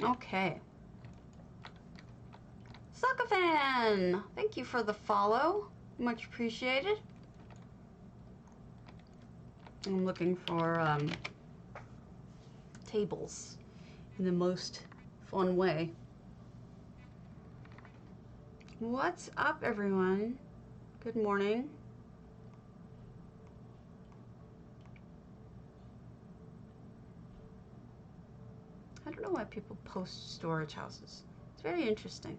Okay. Suckafan! Thank you for the follow. Much appreciated. I'm looking for tables in the most fun way. What's up, everyone? Good morning. I don't know why people post storage houses. It's very interesting.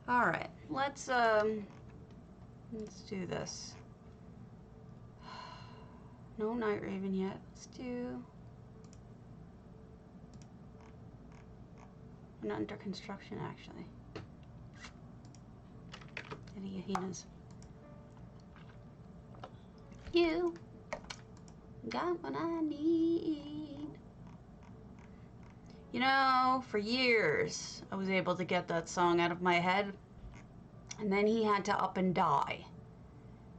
All right, let's do this. No Night Raven yet. Let's do an under construction, actually. Any Yahinas? You got what I need. You know, for years I was able to get that song out of my head, and then he had to up and die.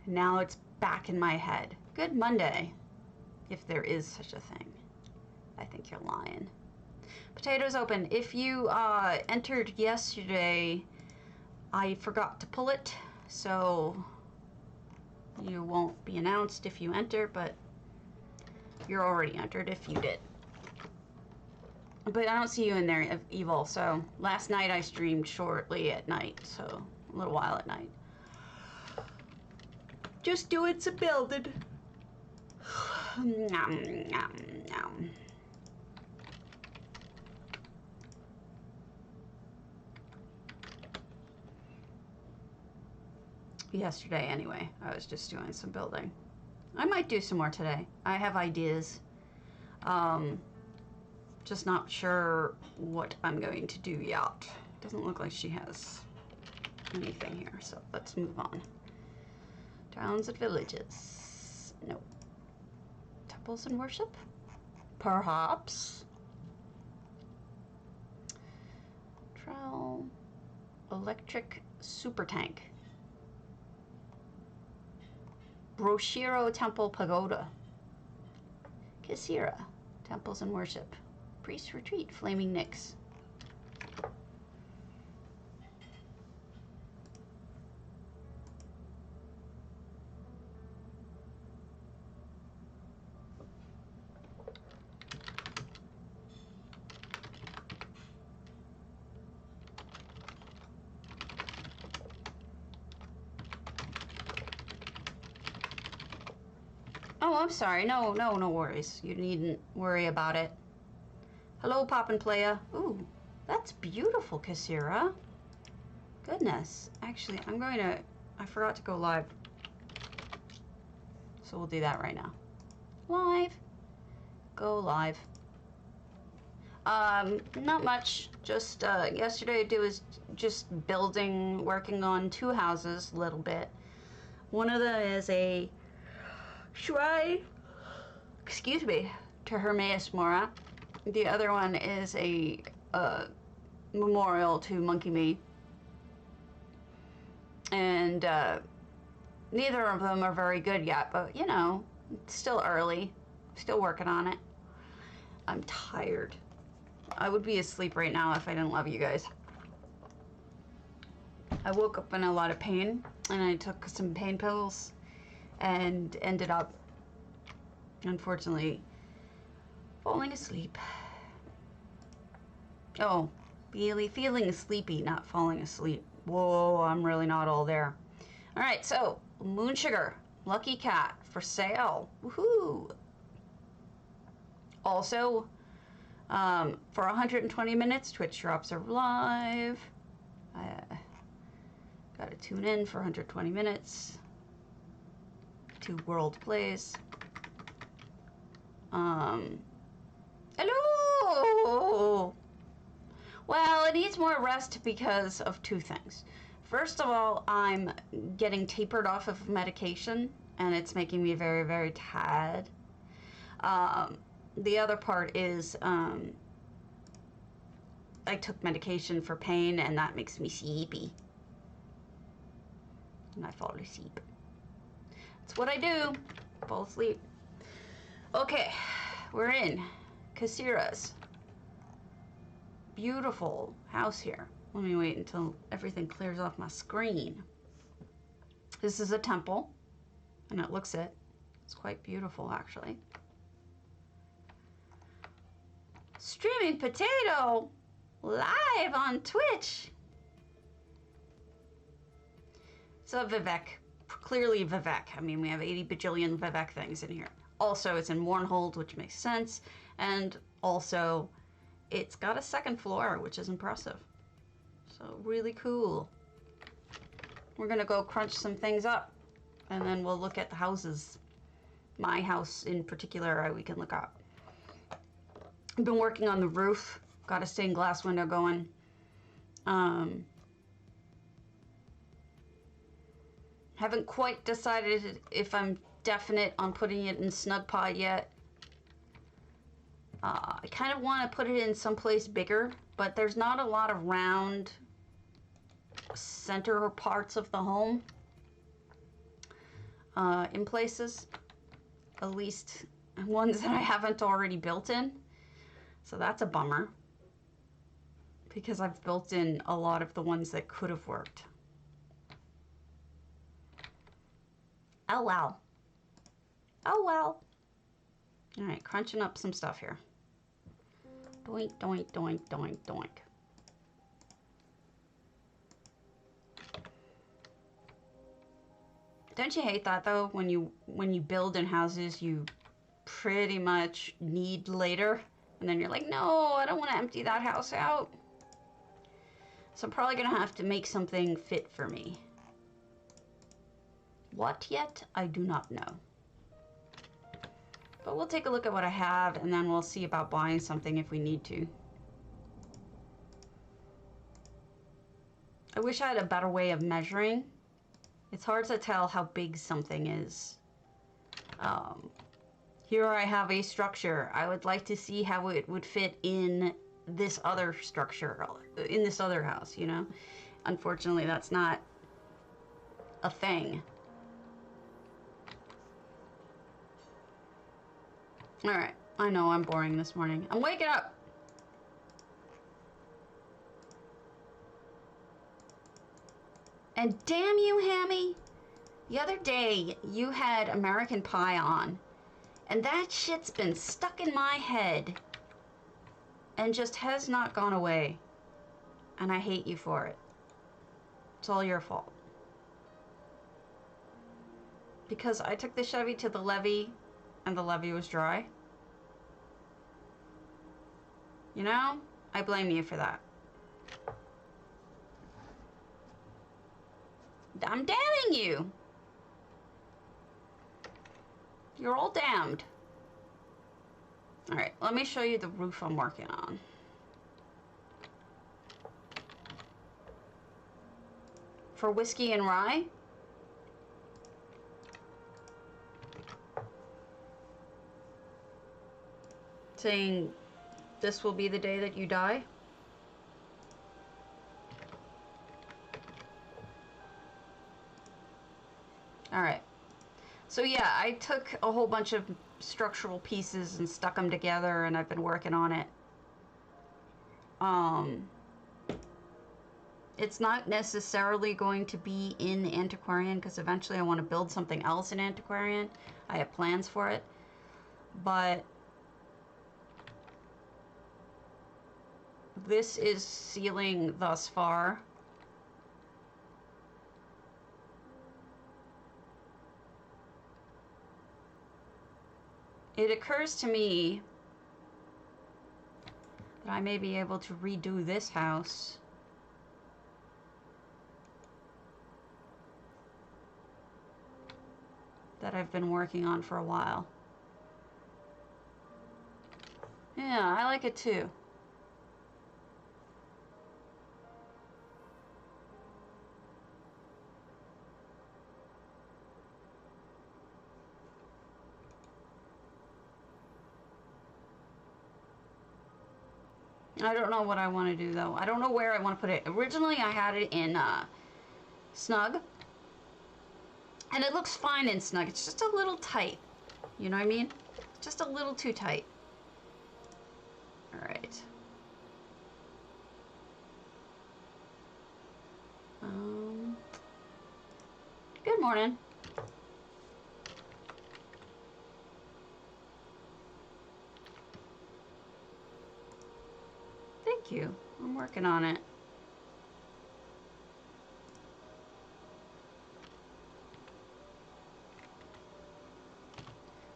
And now it's back in my head. Good Monday, if there is such a thing. I think you're lying. Potatoes open. If you entered yesterday, I forgot to pull it, so you won't be announced if you enter, but you're already entered if you did. But I don't see you in there, Evil. So last night I streamed shortly at night, so a little while at night. Just doing some building. Nom, nom, nom. Yesterday, anyway, I was just doing some building. I might do some more today. I have ideas. Just not sure what I'm going to do yet. Doesn't look like she has anything here, so let's move on. Towns and villages. Nope. Temples and worship? Perhaps. Trowel. Electric super tank. Broshiro Temple Pagoda. Kisira. Temples and worship. Priest retreat. Flaming Nyx. Oh, I'm sorry. No worries. You needn't worry about it. Hello, Poppin' Playa. Ooh, that's beautiful, Kasira. Goodness. Actually, I forgot to go live. So we'll do that right now. Live. Go live. Not much. Just, yesterday I was just building, working on 2 houses a little bit. One of them is a shrine, excuse me, to Hermaeus Mora. The other one is a memorial to Monkey Me. And neither of them are very good yet, but you know, it's still early. Still working on it. I'm tired. I would be asleep right now if I didn't love you guys. I woke up in a lot of pain, and I took some pain pills and ended up, unfortunately, falling asleep. Oh, really feeling sleepy, not falling asleep. Whoa, I'm really not all there. All right, so Moon Sugar, Lucky Cat for sale. Woohoo! Also, for 120 minutes, Twitch drops are live. Gotta tune in for 120 minutes. 2 world plays. Hello! Well, it needs more rest because of 2 things. First of all, I'm getting tapered off of medication, and it's making me very, very tired. The other part is, I took medication for pain, and that makes me sleepy. And I fall asleep. That's what I do. Fall asleep. Okay, we're in Kasira's. beautiful house here. Let me wait until everything clears off my screen. This is a temple, and it looks it. It's quite beautiful, actually. Streaming Potato live on Twitch. So Vivek, clearly Vivek. I mean, we have 80 bajillion Vivek things in here. Also, it's in Mournhold, which makes sense. And also, it's got a second floor, which is impressive. So really cool. We're gonna go crunch some things up, and then we'll look at the houses. My house in particular, we can look up. I've been working on the roof. Got a stained glass window going. Haven't quite decided if I'm definite on putting it in SnugPod yet. I kind of want to put it in someplace bigger, but there's not a lot of round center parts of the home in places, at least ones that I haven't already built in. So that's a bummer, because I've built in a lot of the ones that could have worked. Oh well. Oh well. All right, crunching up some stuff here. Doink, doink, doink, doink, doink. Don't you hate that though? When you build in houses you pretty much need later, and then you're like, no, I don't want to empty that house out. So I'm probably gonna have to make something fit for me. What yet? I do not know. But we'll take a look at what I have, and then we'll see about buying something if we need to. I wish I had a better way of measuring. It's hard to tell how big something is. Here I have a structure. I would like to see how it would fit in this other structure, in this other house, you know? Unfortunately, that's not a thing. All right, I know I'm boring this morning. I'm waking up. And damn you, Hammy, the other day you had American Pie on, and that shit's been stuck in my head and just has not gone away. And I hate you for it. It's all your fault. Because I took the Chevy to the levee and the levee was dry. You know, I blame you for that. I'm damning you. You're all damned. All right, let me show you the roof I'm working on. For Whiskey and Rye, saying this will be the day that you die. All right. So yeah, I took a whole bunch of structural pieces and stuck them together, and I've been working on it. It's not necessarily going to be in Antiquarian, because eventually I want to build something else in Antiquarian. I have plans for it. But this is ceiling thus far. It occurs to me that I may be able to redo this house that I've been working on for a while. Yeah, I like it too. I don't know what I want to do though. I don't know where I want to put it. Originally I had it in Snug. And it looks fine in Snug. It's just a little tight. You know what I mean? Just a little too tight. Alright. morning. Thank you. I'm working on it.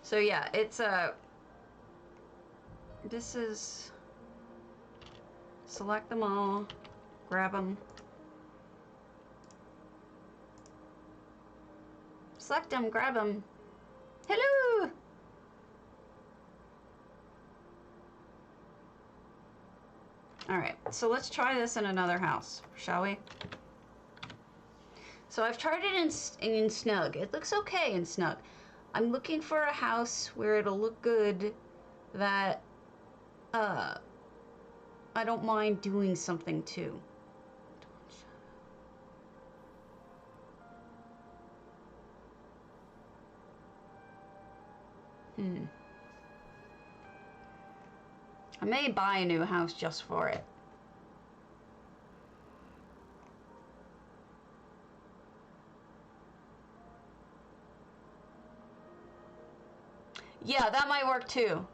So yeah, it's this is, select them all, grab them. Select them, grab them. Hello! Alright, so let's try this in another house, shall we? So I've tried it in Snug. It looks okay in Snug. I'm looking for a house where it'll look good that I don't mind doing something to. I may buy a new house just for it. Yeah, that might work too.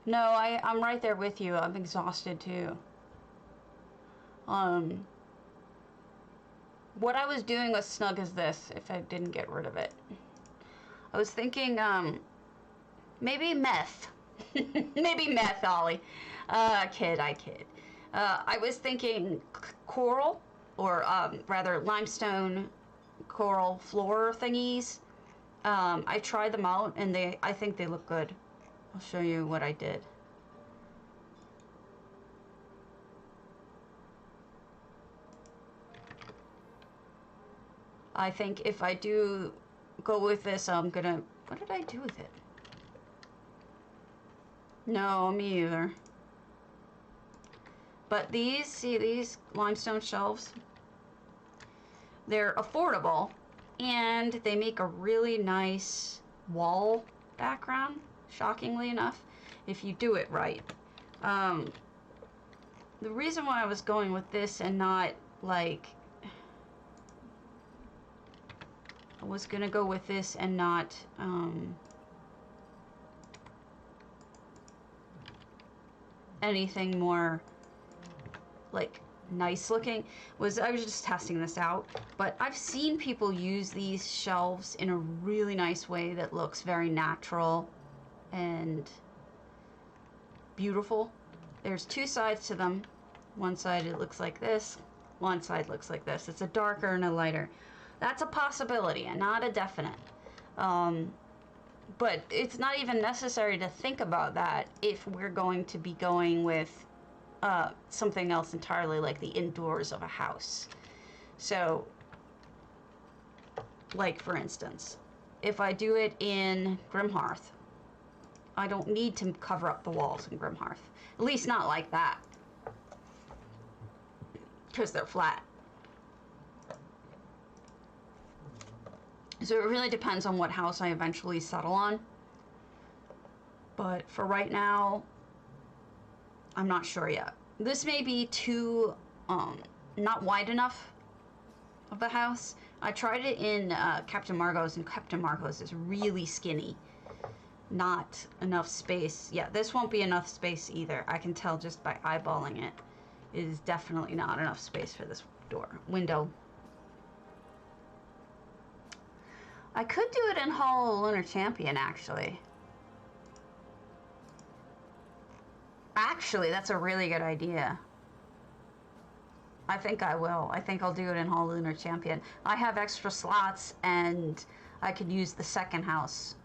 No, I'm right there with you. I'm exhausted too. What I was doing with Snug is this, if I didn't get rid of it. I was thinking, maybe meth. Maybe meth, Ollie. I kid. I was thinking coral, or rather limestone coral floor thingies. I tried them out and I think they look good. I'll show you what I did. I think if I do go with this, I'm gonna, what did I do with it? No, me either. But these, see these limestone shelves? They're affordable and they make a really nice wall background, shockingly enough, if you do it right. The reason why I was going with this and not like, I was gonna go with this and not anything more like nice looking, was I was just testing this out. But I've seen people use these shelves in a really nice way that looks very natural and beautiful. There's two sides to them. One side it looks like this, one side looks like this. It's a darker and a lighter. That's a possibility and not a definite. But it's not even necessary to think about that if we're going to be going with something else entirely, like the indoors of a house. So, like for instance, if I do it in Grimhearth, I don't need to cover up the walls in Grimhearth. At least not like that, because they're flat. So it really depends on what house I eventually settle on. But for right now, I'm not sure yet. This may be too, not wide enough of the house. I tried it in Captain Margot's, and Captain Margot's is really skinny. Not enough space. Yeah, this won't be enough space either. I can tell just by eyeballing it. It is definitely not enough space for this window. I could do it in Hall of Lunar Champion, actually. Actually, that's a really good idea. I think I will. I think I'll do it in Hall of Lunar Champion. I have extra slots, and I could use the second house.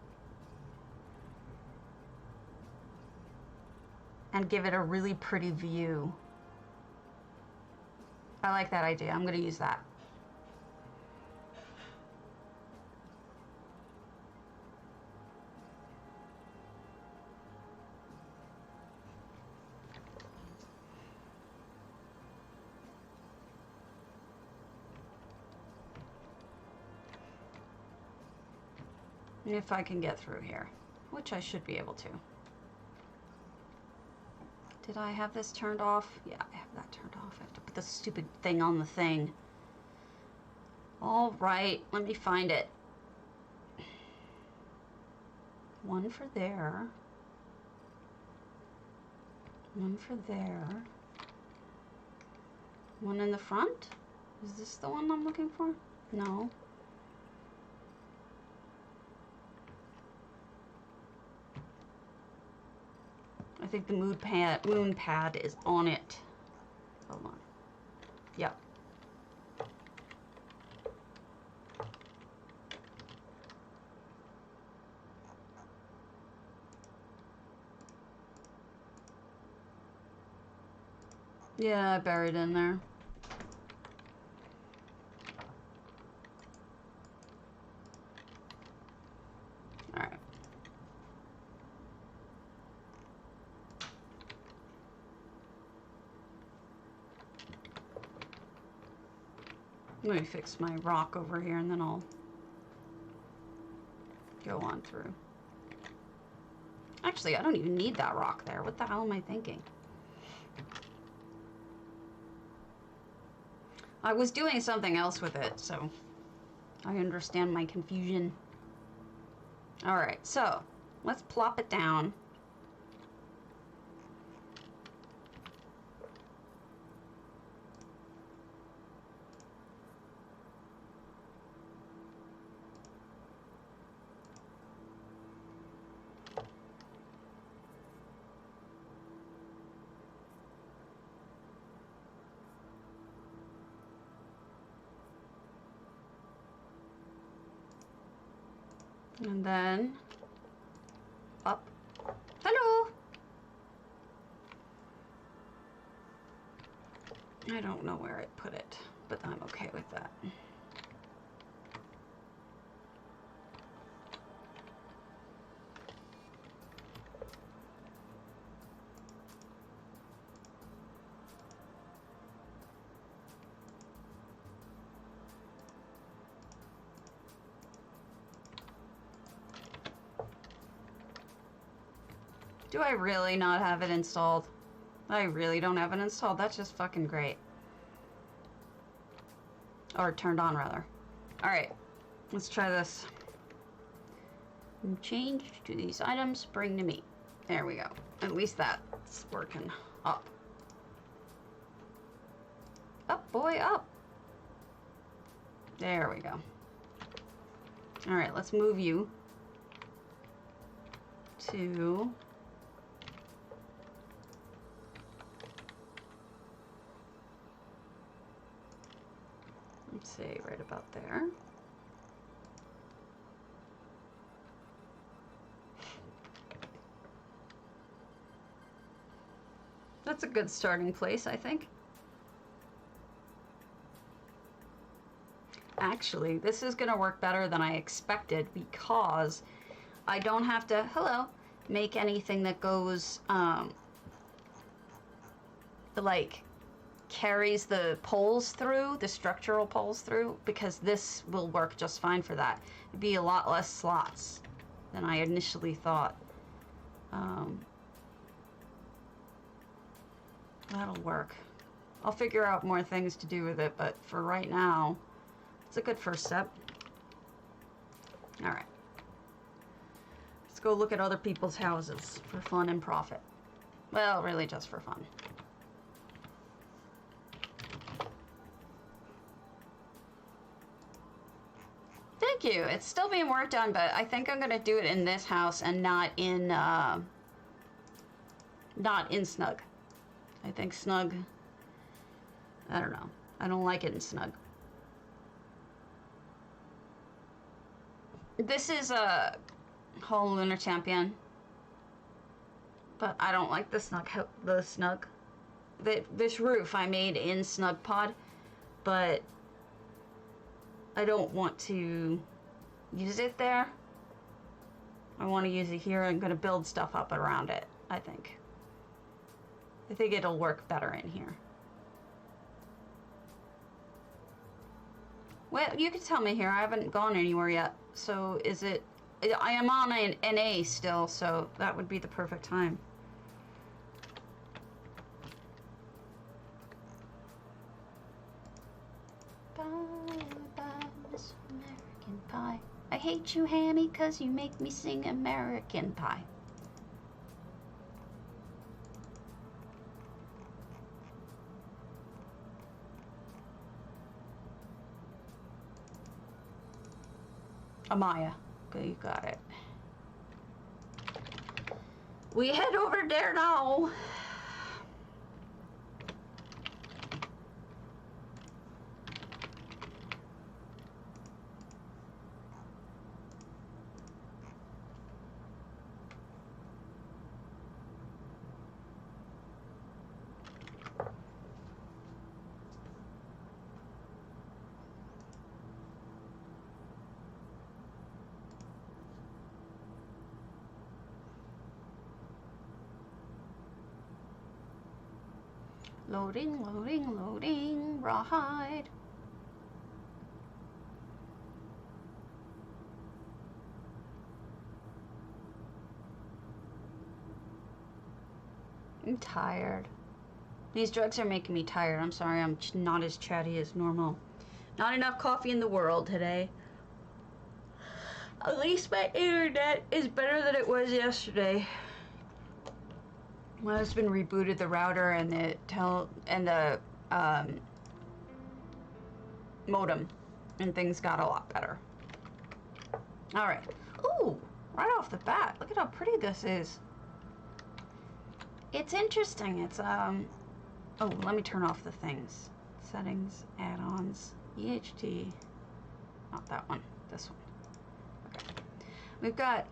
And give it a really pretty view. I like that idea. I'm going to use that. If I can get through here, which I should be able to. Did I have this turned off? Yeah, I have that turned off. I have to put the stupid thing on the thing. All right, let me find it. One for there. One for there. One in the front? Is this the one I'm looking for? No. I think the moon pad is on it. Hold on. Yep. Yeah, buried in there. All right. Let me fix my rock over here and then I'll go on through. Actually, I don't even need that rock there. What the hell am I thinking? I was doing something else with it, so I understand my confusion. All right, so let's plop it down. And then up. Hello. I don't know where I put it, but I'm okay with that. Do I really not have it installed? I really don't have it installed. That's just fucking great. Or turned on, rather. Alright, let's try this. Change to these items, bring to me. There we go. At least that's working. Up. Up, boy, up. There we go. Alright, let's move you to... let's see, right about there. That's a good starting place, I think. Actually, this is gonna work better than I expected because I don't have to, hello, make anything that goes, like, carries the poles through, the structural poles through, because this will work just fine for that. It'd be a lot less slots than I initially thought. That'll work. I'll figure out more things to do with it, but for right now, it's a good first step. All right. Let's go look at other people's houses for fun and profit. Well, really just for fun. Thank you. It's still being worked on, but I think I'm gonna do it in this house and not in Snug. I think Snug, I don't know. I don't like it in Snug. This is a whole Lunar Champion, but I don't like the Snug. This roof I made in Snug Pod, but I don't want to use it there. I want to use it here. I'm going to build stuff up around it, I think. I think it'll work better in here. Well, you can tell me here. I haven't gone anywhere yet. So is it... I am on an NA still, so that would be the perfect time. Pie. I hate you, Hammy, 'cause you make me sing American Pie. Amaya. Okay, you got it. We head over there now. Loading, loading, loading, rawhide. I'm tired. These drugs are making me tired. I'm sorry, I'm not as chatty as normal. Not enough coffee in the world today. At least my internet is better than it was yesterday. My husband rebooted the router and the modem, and things got a lot better. All right. Ooh, right off the bat, look at how pretty this is. It's interesting. It's oh, let me turn off the things. Settings, add-ons, EHT. Not that one. This one. Okay. We've got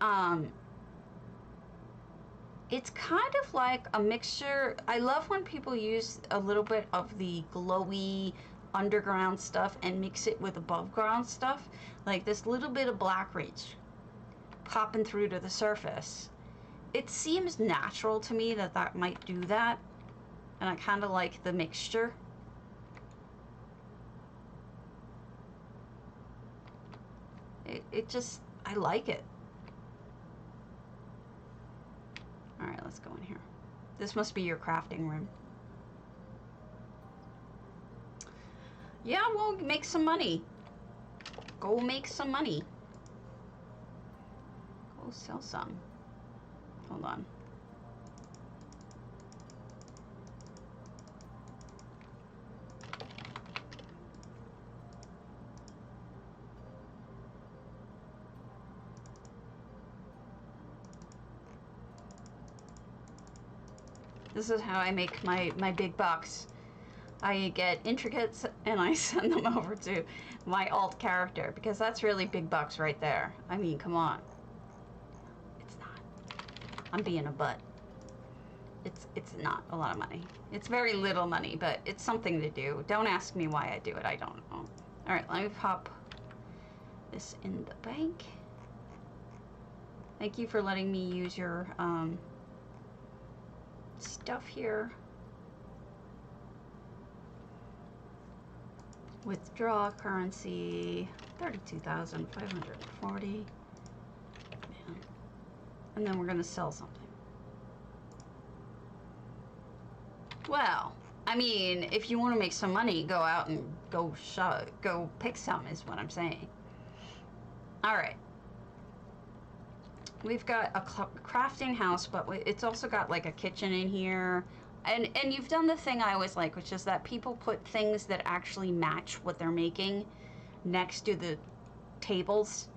it's kind of like a mixture. I love when people use a little bit of the glowy underground stuff and mix it with above ground stuff. Like this little bit of Blackreach popping through to the surface. It seems natural to me that that might do that. And I kind of like the mixture. It just, I like it. All right, let's go in here. This must be your crafting room. Yeah, we'll make some money. Go make some money. Go sell some. Hold on. This is how I make my big bucks. I get intricates and I send them over to my alt character because that's really big bucks right there. I mean, come on. It's not. I'm being a butt. It's not a lot of money. It's very little money, but it's something to do. Don't ask me why I do it. I don't know. All right, let me pop this in the bank. Thank you for letting me use your stuff here. Withdraw currency 32,540. Man. And then we're gonna sell something. Well, I mean, if you want to make some money, go out and go pick some is what I'm saying. All right. We've got a crafting house, but it's also got like a kitchen in here. And you've done the thing I always like, which is that people put things that actually match what they're making next to the tables.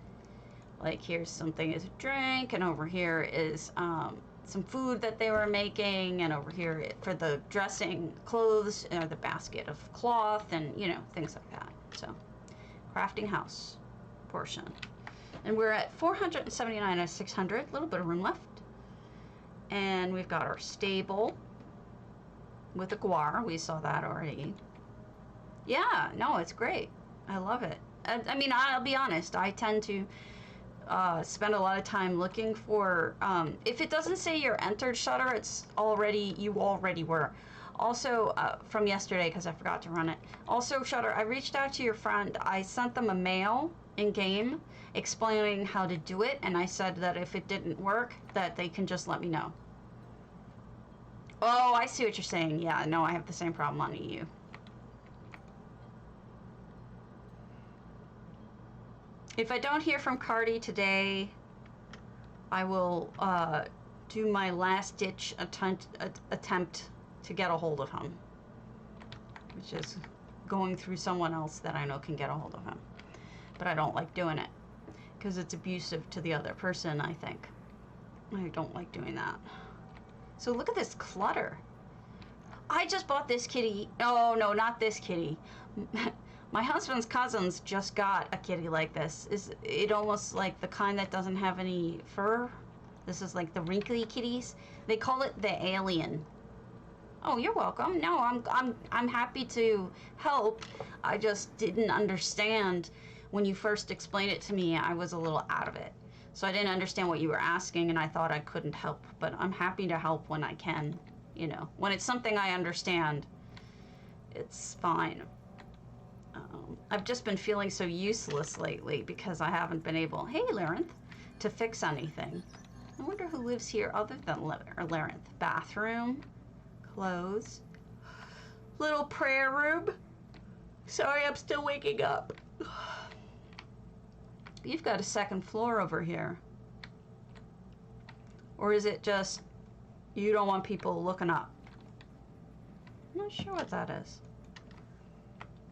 Like here's something as a drink, and over here is some food that they were making, and over here for the dressing clothes, or the basket of cloth, and you know, things like that. So, crafting house portion. And we're at 479 out of 600, a little bit of room left. And we've got our stable with a guar. We saw that already. Yeah, no, it's great. I love it. I mean, I'll be honest, I tend to spend a lot of time looking for, if it doesn't say you're entered Shutter, it's already, you already were. Also, from yesterday, because I forgot to run it. Also, Shutter, I reached out to your friend. I sent them a mail in game explaining how to do it, and I said that if it didn't work, that they can just let me know. Oh, I see what you're saying. Yeah, no, I have the same problem on EU. If I don't hear from Cardi today, I will do my last ditch attempt to get a hold of him, which is going through someone else that I know can get a hold of him. But I don't like doing it because it's abusive to the other person, I think. I don't like doing that. So look at this clutter. I just bought this kitty. Oh, no, not this kitty. My husband's cousins just got a kitty like this. Is it almost like the kind that doesn't have any fur? This is like the wrinkly kitties. They call it the alien. Oh, you're welcome. No, I'm happy to help. I just didn't understand when you first explained it to me. I was a little out of it. So I didn't understand what you were asking, and I thought I couldn't help, but I'm happy to help when I can. You know, when it's something I understand, it's fine. I've just been feeling so useless lately because I haven't been able, hey, Larenth, to fix anything. I wonder who lives here other than Larenth. Bathroom, clothes, little prayer room. Sorry, I'm still waking up. You've got a second floor over here. Or is it just you don't want people looking up? I'm not sure what that is.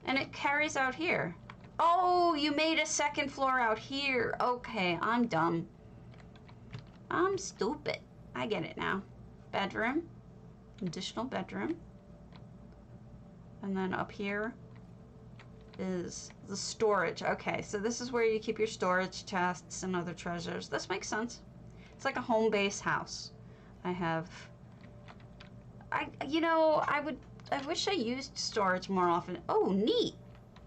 And it carries out here. Oh, you made a second floor out here. Okay, I'm dumb. I'm stupid. I get it now. Bedroom. Additional bedroom. And then up here is the storage. Okay, so this is where you keep your storage chests and other treasures. This makes sense. It's like a home base house. I wish I used storage more often. Oh, neat.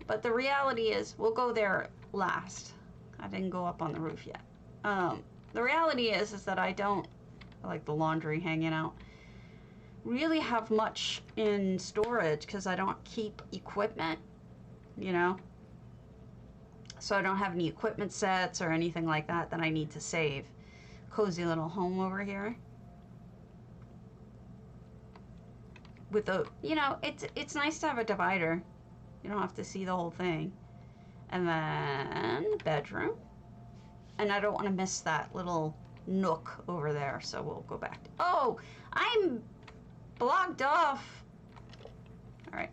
But the reality is, we'll go there last. I didn't go up on the roof yet. The reality is that I like the laundry hanging out, really have much in storage because I don't keep equipment, you know? So I don't have any equipment sets or anything like that that I need to save. Cozy little home over here. With a, it's nice to have a divider. You don't have to see the whole thing. And then bedroom. And I don't want to miss that little nook over there, so we'll go back. Oh, I'm blocked off. All right,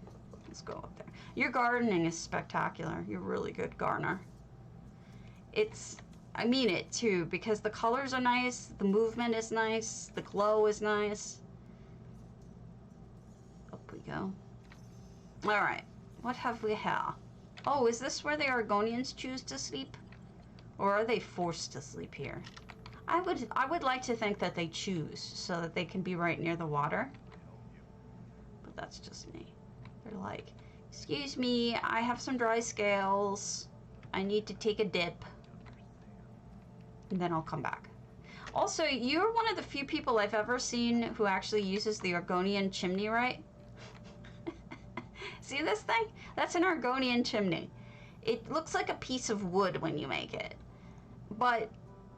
let's go up there. Your gardening is spectacular. You're a really good gardener. I mean it too, because the colors are nice, the movement is nice, the glow is nice. Up we go. All right, what have we here? Oh, is this where the Argonians choose to sleep? Or are they forced to sleep here? I would like to think that they choose so that they can be right near the water. But that's just me. They're like, excuse me, I have some dry scales. I need to take a dip. And then I'll come back. Also, you're one of the few people I've ever seen who actually uses the Argonian chimney right. See this thing? That's an Argonian chimney. It looks like a piece of wood when you make it, but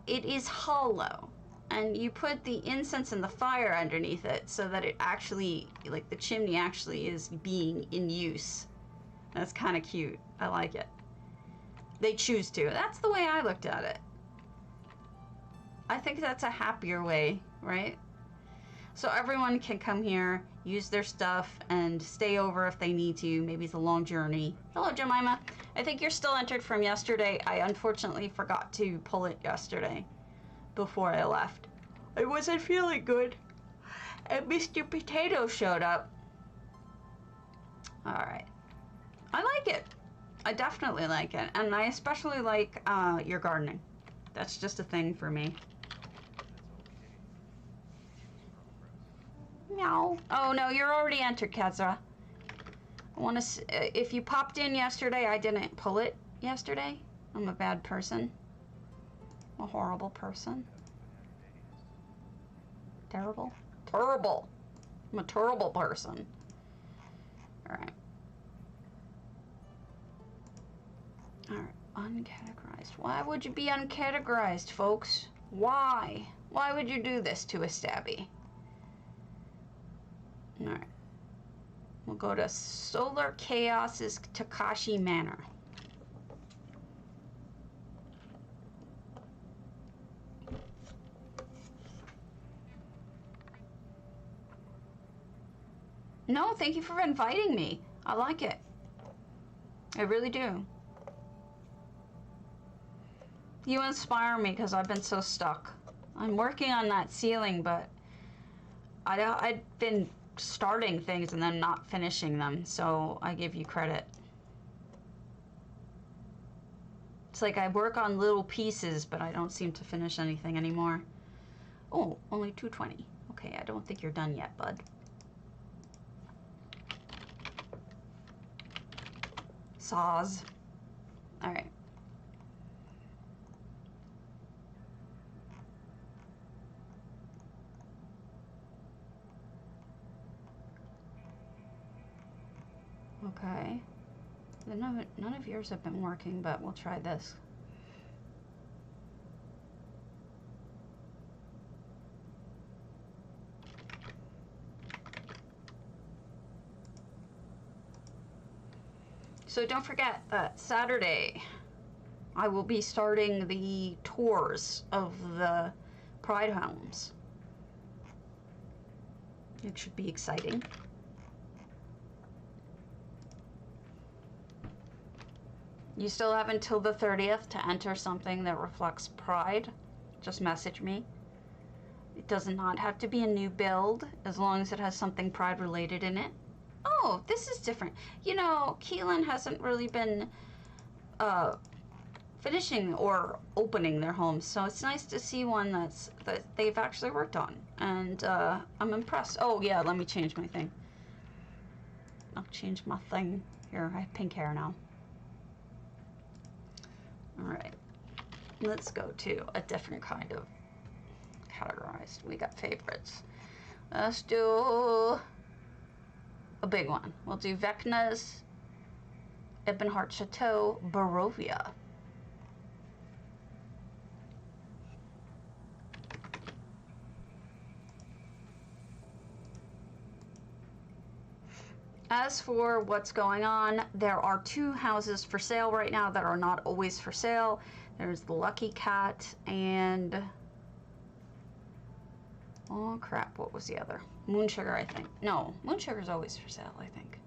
it is hollow, and you put the incense and the fire underneath it so that it actually, like the chimney actually is being in use. That's kind of cute. I like it. They choose to. That's the way I looked at it. I think that's a happier way, right? So everyone can come here, use their stuff, and stay over if they need to. Maybe it's a long journey. Hello, Jemima. I think you're still entered from yesterday. I unfortunately forgot to pull it yesterday before I left. I wasn't feeling good. And Mr. Potato showed up. All right. I like it. I definitely like it. And I especially like your gardening. That's just a thing for me. Meow. Oh no, you're already entered, Kezra. I want to. If you popped in yesterday, I didn't pull it yesterday. I'm a bad person. A horrible person. Terrible. Terrible. I'm a terrible person. All right. All right. Uncategorized. Why would you be uncategorized, folks? Why? Why would you do this to a stabby? All right. We'll go to Solar Chaos's Takashi Manor. No, thank you for inviting me. I like it. I really do. You inspire me because I've been so stuck. I'm working on that ceiling, but I've been starting things and then not finishing them, so I give you credit. It's like I work on little pieces, but I don't seem to finish anything anymore. Oh, only 220. Okay, I don't think you're done yet, bud. Saws. All right. Okay. None of yours have been working, but we'll try this. So don't forget that Saturday I will be starting the tours of the Pride homes. It should be exciting. You still have until the 30th to enter something that reflects Pride. Just message me. It does not have to be a new build as long as it has something Pride related in it. Oh, this is different. You know, Keelan hasn't really been finishing or opening their homes, so it's nice to see one that they've actually worked on, and I'm impressed. Oh yeah, let me change my thing. I'll change my thing. Here, I have pink hair now. Alright, let's go to a different kind of categorized. We got favorites. Let's do a big one. We'll do Vecna's Ebonheart Chateau Barovia. As for what's going on, there are 2 houses for sale right now that are not always for sale. There's the Lucky Cat and... oh crap, what was the other? Moon Sugar, I think. No, Moon Sugar's always for sale, I think.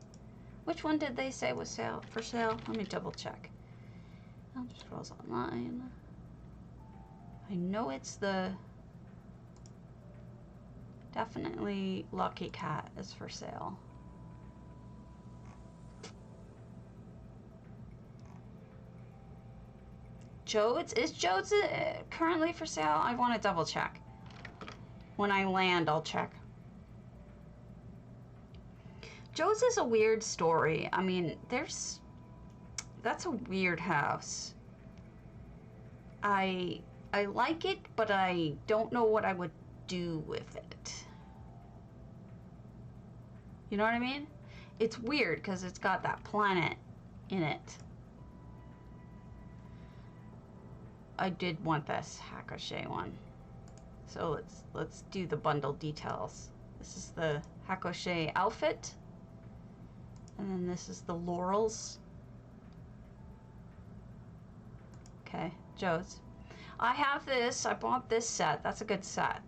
Which one did they say was for sale? Let me double check. Elder Scrolls Online. I know it's the... definitely Lucky Cat is for sale. Jodes? Is Jodes currently for sale? I want to double check. When I land, I'll check. Jodes is a weird story. I mean, that's a weird house. I like it, but I don't know what I would do with it. You know what I mean? It's weird because it's got that planet in it. I did want this Hakoshe one. So let's do the bundle details. This is the Hakoshe outfit. And then this is the Laurels. Okay, Joe's. I have this. I bought this set. That's a good set.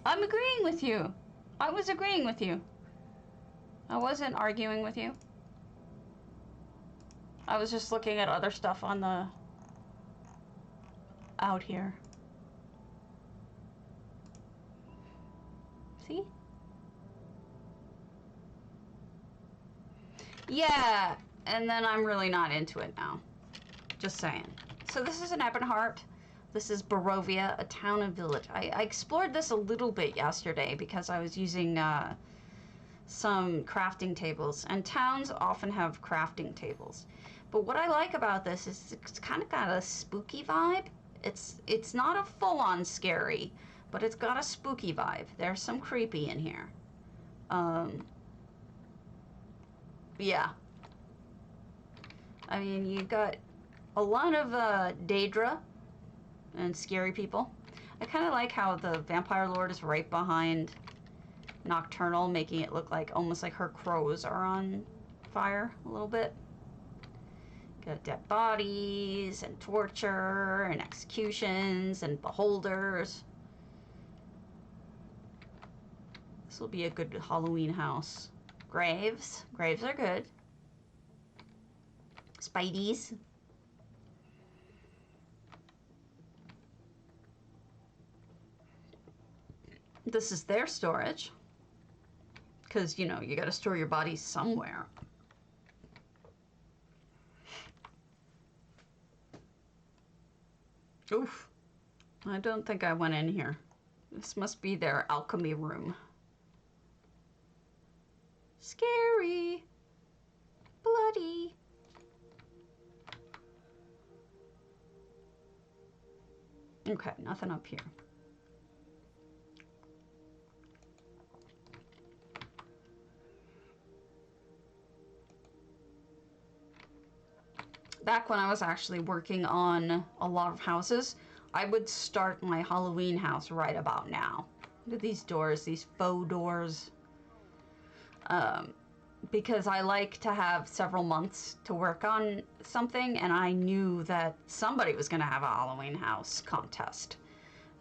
I'm agreeing with you. I was agreeing with you. I wasn't arguing with you. I was just looking at other stuff on the... out here. See? Yeah, and then I'm really not into it now. Just saying. So this is an Ebonheart. This is Barovia, a town and village. I explored this a little bit yesterday because I was using some crafting tables, and towns often have crafting tables. But what I like about this is it's kind of got a spooky vibe. It's not a full-on scary, but it's got a spooky vibe. There's some creepy in here. Yeah. I mean, you got a lot of Daedra and scary people. I kind of like how the Vampire Lord is right behind nocturnal, making it look like almost like her crows are on fire a little bit. Got dead bodies and torture and executions and beholders. This will be a good Halloween house. Graves. Graves are good. Spideys. This is their storage. Because, you know, you gotta store your bodies somewhere. Oof. I don't think I went in here. This must be their alchemy room. Scary. Bloody. Okay, nothing up here. Back when I was actually working on a lot of houses, I would start my Halloween house right about now. Look at these doors, these faux doors. Because I like to have several months to work on something, and I knew that somebody was going to have a Halloween house contest.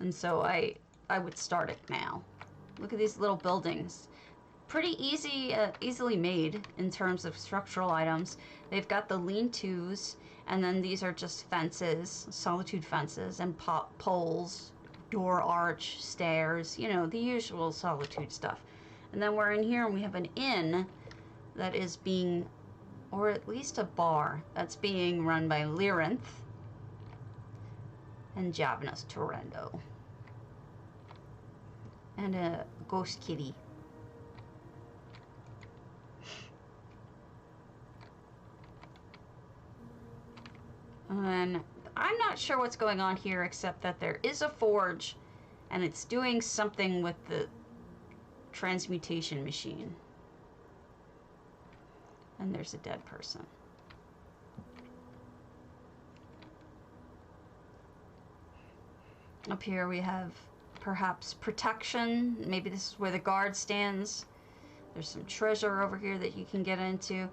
And so I would start it now. Look at these little buildings. Pretty easily made in terms of structural items. They've got the lean-tos, and then these are just fences, solitude fences, and poles, door arch, stairs, you know, the usual solitude stuff. And then we're in here and we have an inn that is being, or at least a bar, that's being run by Lyrinth and Javanus Torrendo. And a ghost kitty. And I'm not sure what's going on here, except that there is a forge and it's doing something with the transmutation machine. And there's a dead person. Up here we have perhaps protection. Maybe this is where the guard stands. There's some treasure over here that you can get into.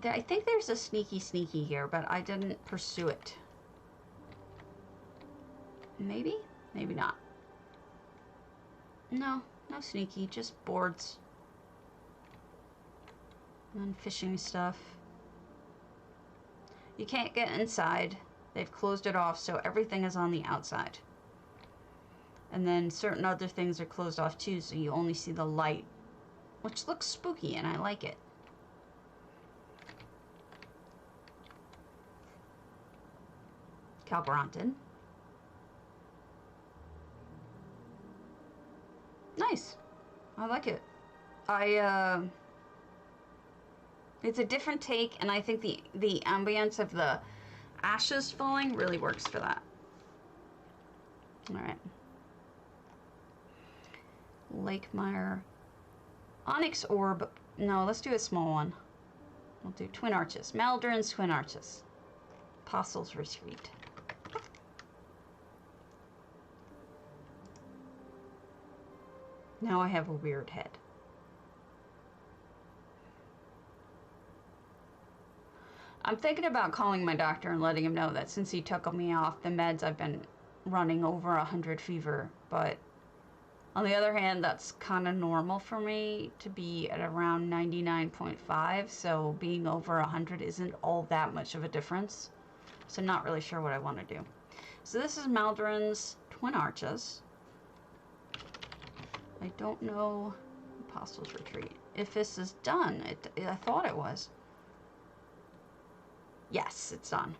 I think there's a sneaky here, but I didn't pursue it. Maybe? Maybe not. No, no sneaky, just boards. And fishing stuff. You can't get inside. They've closed it off, so everything is on the outside. And then certain other things are closed off too, so you only see the light, which looks spooky, and I like it. Calbronton. Nice. I like it. It's a different take, and I think the ambience of the ashes falling really works for that. Alright. Lakemire. Onyx Orb. No, let's do a small one. We'll do Twin Arches. Maldoran's Twin Arches. Apostles Retreat. Now I have a weird head. I'm thinking about calling my doctor and letting him know that since he took me off the meds, I've been running over 100 fever. But on the other hand, that's kind of normal for me to be at around 99.5. So being over 100 isn't all that much of a difference. So not really sure what I want to do. So this is Maldoran's Twin Arches. I don't know Apostles Retreat. If this is done, I thought it was. Yes, it's done.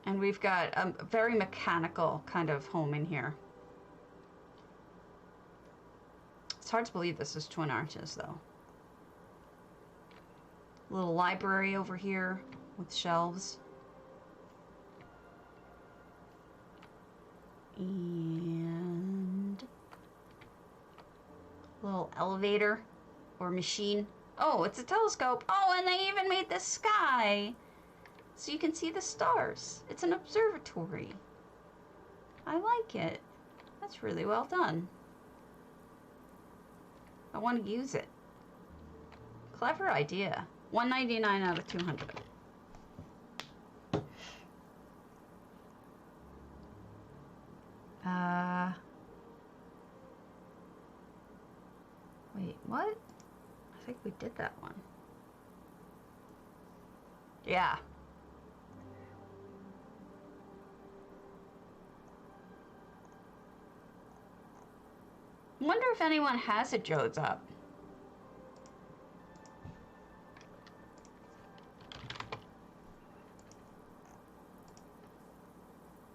And we've got a very mechanical kind of home in here. It's hard to believe this is Twin Arches, though. Little library over here with shelves. And little elevator or machine. Oh, it's a telescope. Oh, and they even made the sky so you can see the stars. It's an observatory. I like it. That's really well done. I want to use it. Clever idea. 199 out of 200. Wait, what? I think we did that one. Yeah. Wonder if anyone has a Jodes up.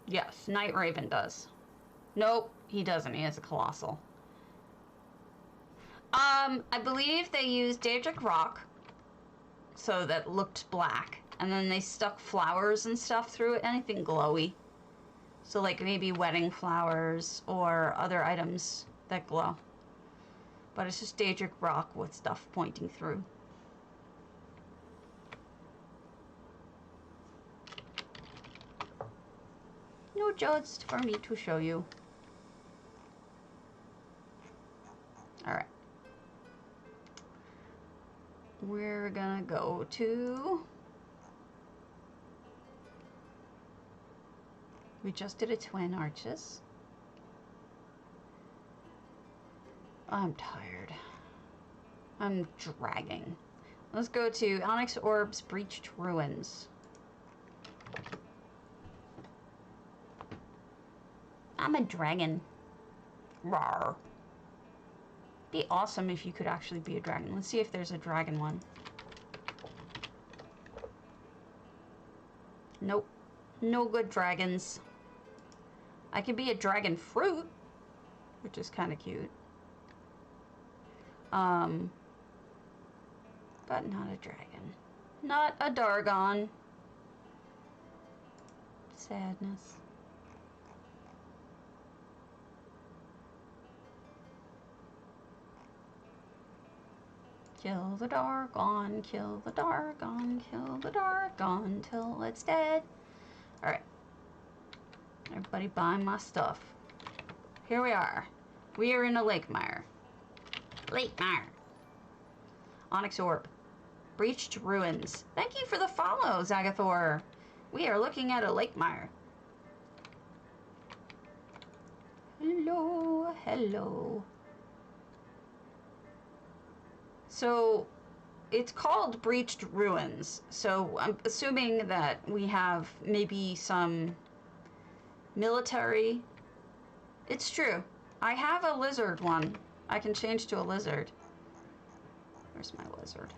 Yes, Night Raven does. Nope, he doesn't. He has a Colossal. I believe they used Daedric Rock, so that looked black, and then they stuck flowers and stuff through it, anything glowy. So like maybe wedding flowers or other items that glow. But it's just Daedric Rock with stuff pointing through. No Jodes for me to show you. Alright. We're gonna go to... We just did a Twin Arches. I'm tired. I'm dragging. Let's go to Onyx Orbs, Breached Ruins. I'm a dragon. Rawr. Be awesome if you could actually be a dragon. Let's see if there's a dragon one. Nope. No good dragons. I could be a dragon fruit, which is kind of cute. But not a dragon. Not a Dargon. Sadness. Kill the Dargon, kill the Dargon, kill the Dargon till it's dead. Alright. Everybody buy my stuff. Here we are. We are in a Lakemire. Lakemire. Onyx Orb. Breached Ruins. Thank you for the follow, Zagathor. We are looking at a Lakemire. Hello, hello. So, it's called Breached Ruins, so I'm assuming that we have maybe some military. It's true. I have a lizard one. I can change to a lizard. Where's my lizard?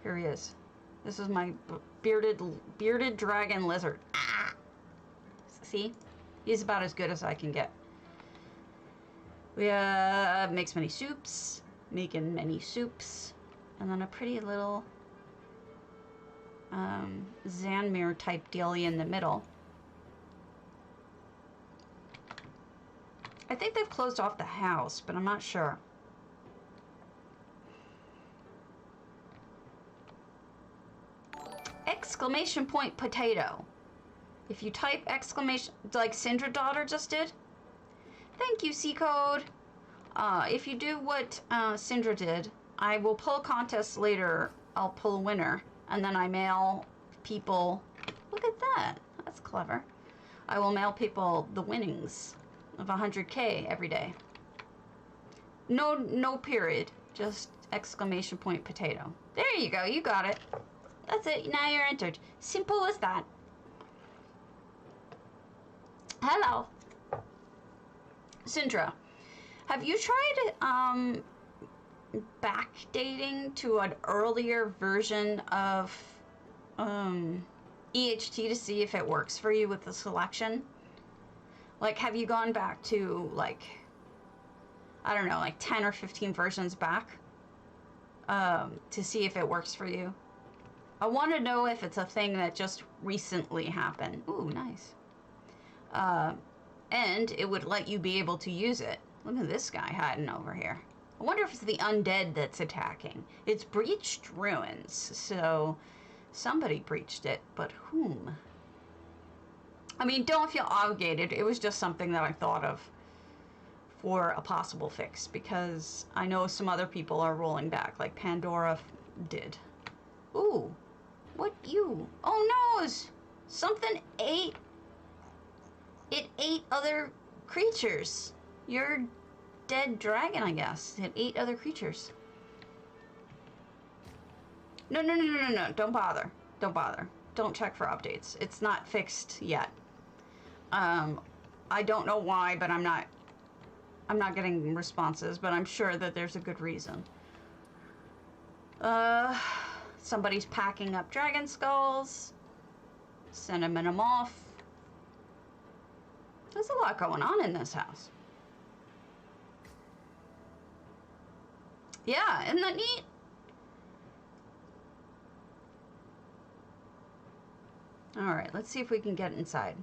Here he is. This is my bearded dragon lizard. Ah! See? He's about as good as I can get. We makes many soups, making many soups, and then a pretty little Zanmir type dealie in the middle. I think they've closed off the house, but I'm not sure. Exclamation point potato. If you type exclamation, like Syndra Daughter just did. Thank you, C-Code. If you do what Syndra did, I will pull contests later. I'll pull a winner, and then I mail people. Look at that. That's clever. I will mail people the winnings of 100K every day. No period. Just exclamation point potato. There you go. You got it. That's it. Now you're entered. Simple as that. Hello. Syndra, have you tried backdating to an earlier version of EHT to see if it works for you with the selection? Like, have you gone back to, like, I don't know, like 10 or 15 versions back to see if it works for you? I want to know if it's a thing that just recently happened. Ooh, nice. And it would let you be able to use it. Look at this guy hiding over here. I wonder if it's the undead that's attacking. It's Breached Ruins, so somebody breached it, but whom? I mean, don't feel obligated. It was just something that I thought of for a possible fix, because I know some other people are rolling back, like Pandora did. Ooh, what you? Oh no, something ate. It ate other creatures. Your dead dragon, I guess. It ate other creatures. No, no, no, no, no, no. Don't bother. Don't bother. Don't check for updates. It's not fixed yet. I don't know why, but I'm not getting responses, but I'm sure that there's a good reason. Somebody's packing up dragon skulls. Sending them off. There's a lot going on in this house. Yeah, isn't that neat? Alright, let's see if we can get inside.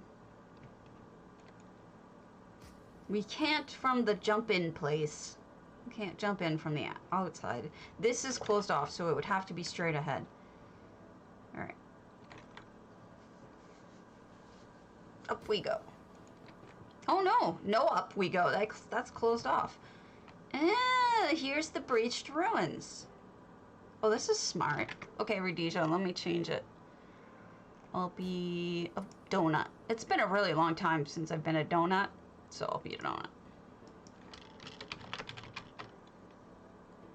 We can't from the jump-in place. We can't jump in from the outside. This is closed off, so it would have to be straight ahead. Alright. Up we go. Oh no, no up we go. That's closed off. Here's the breached ruins. Oh, this is smart. Okay, Rhodesia, let me change it. I'll be a donut. It's been a really long time since I've been a donut, so I'll be a donut.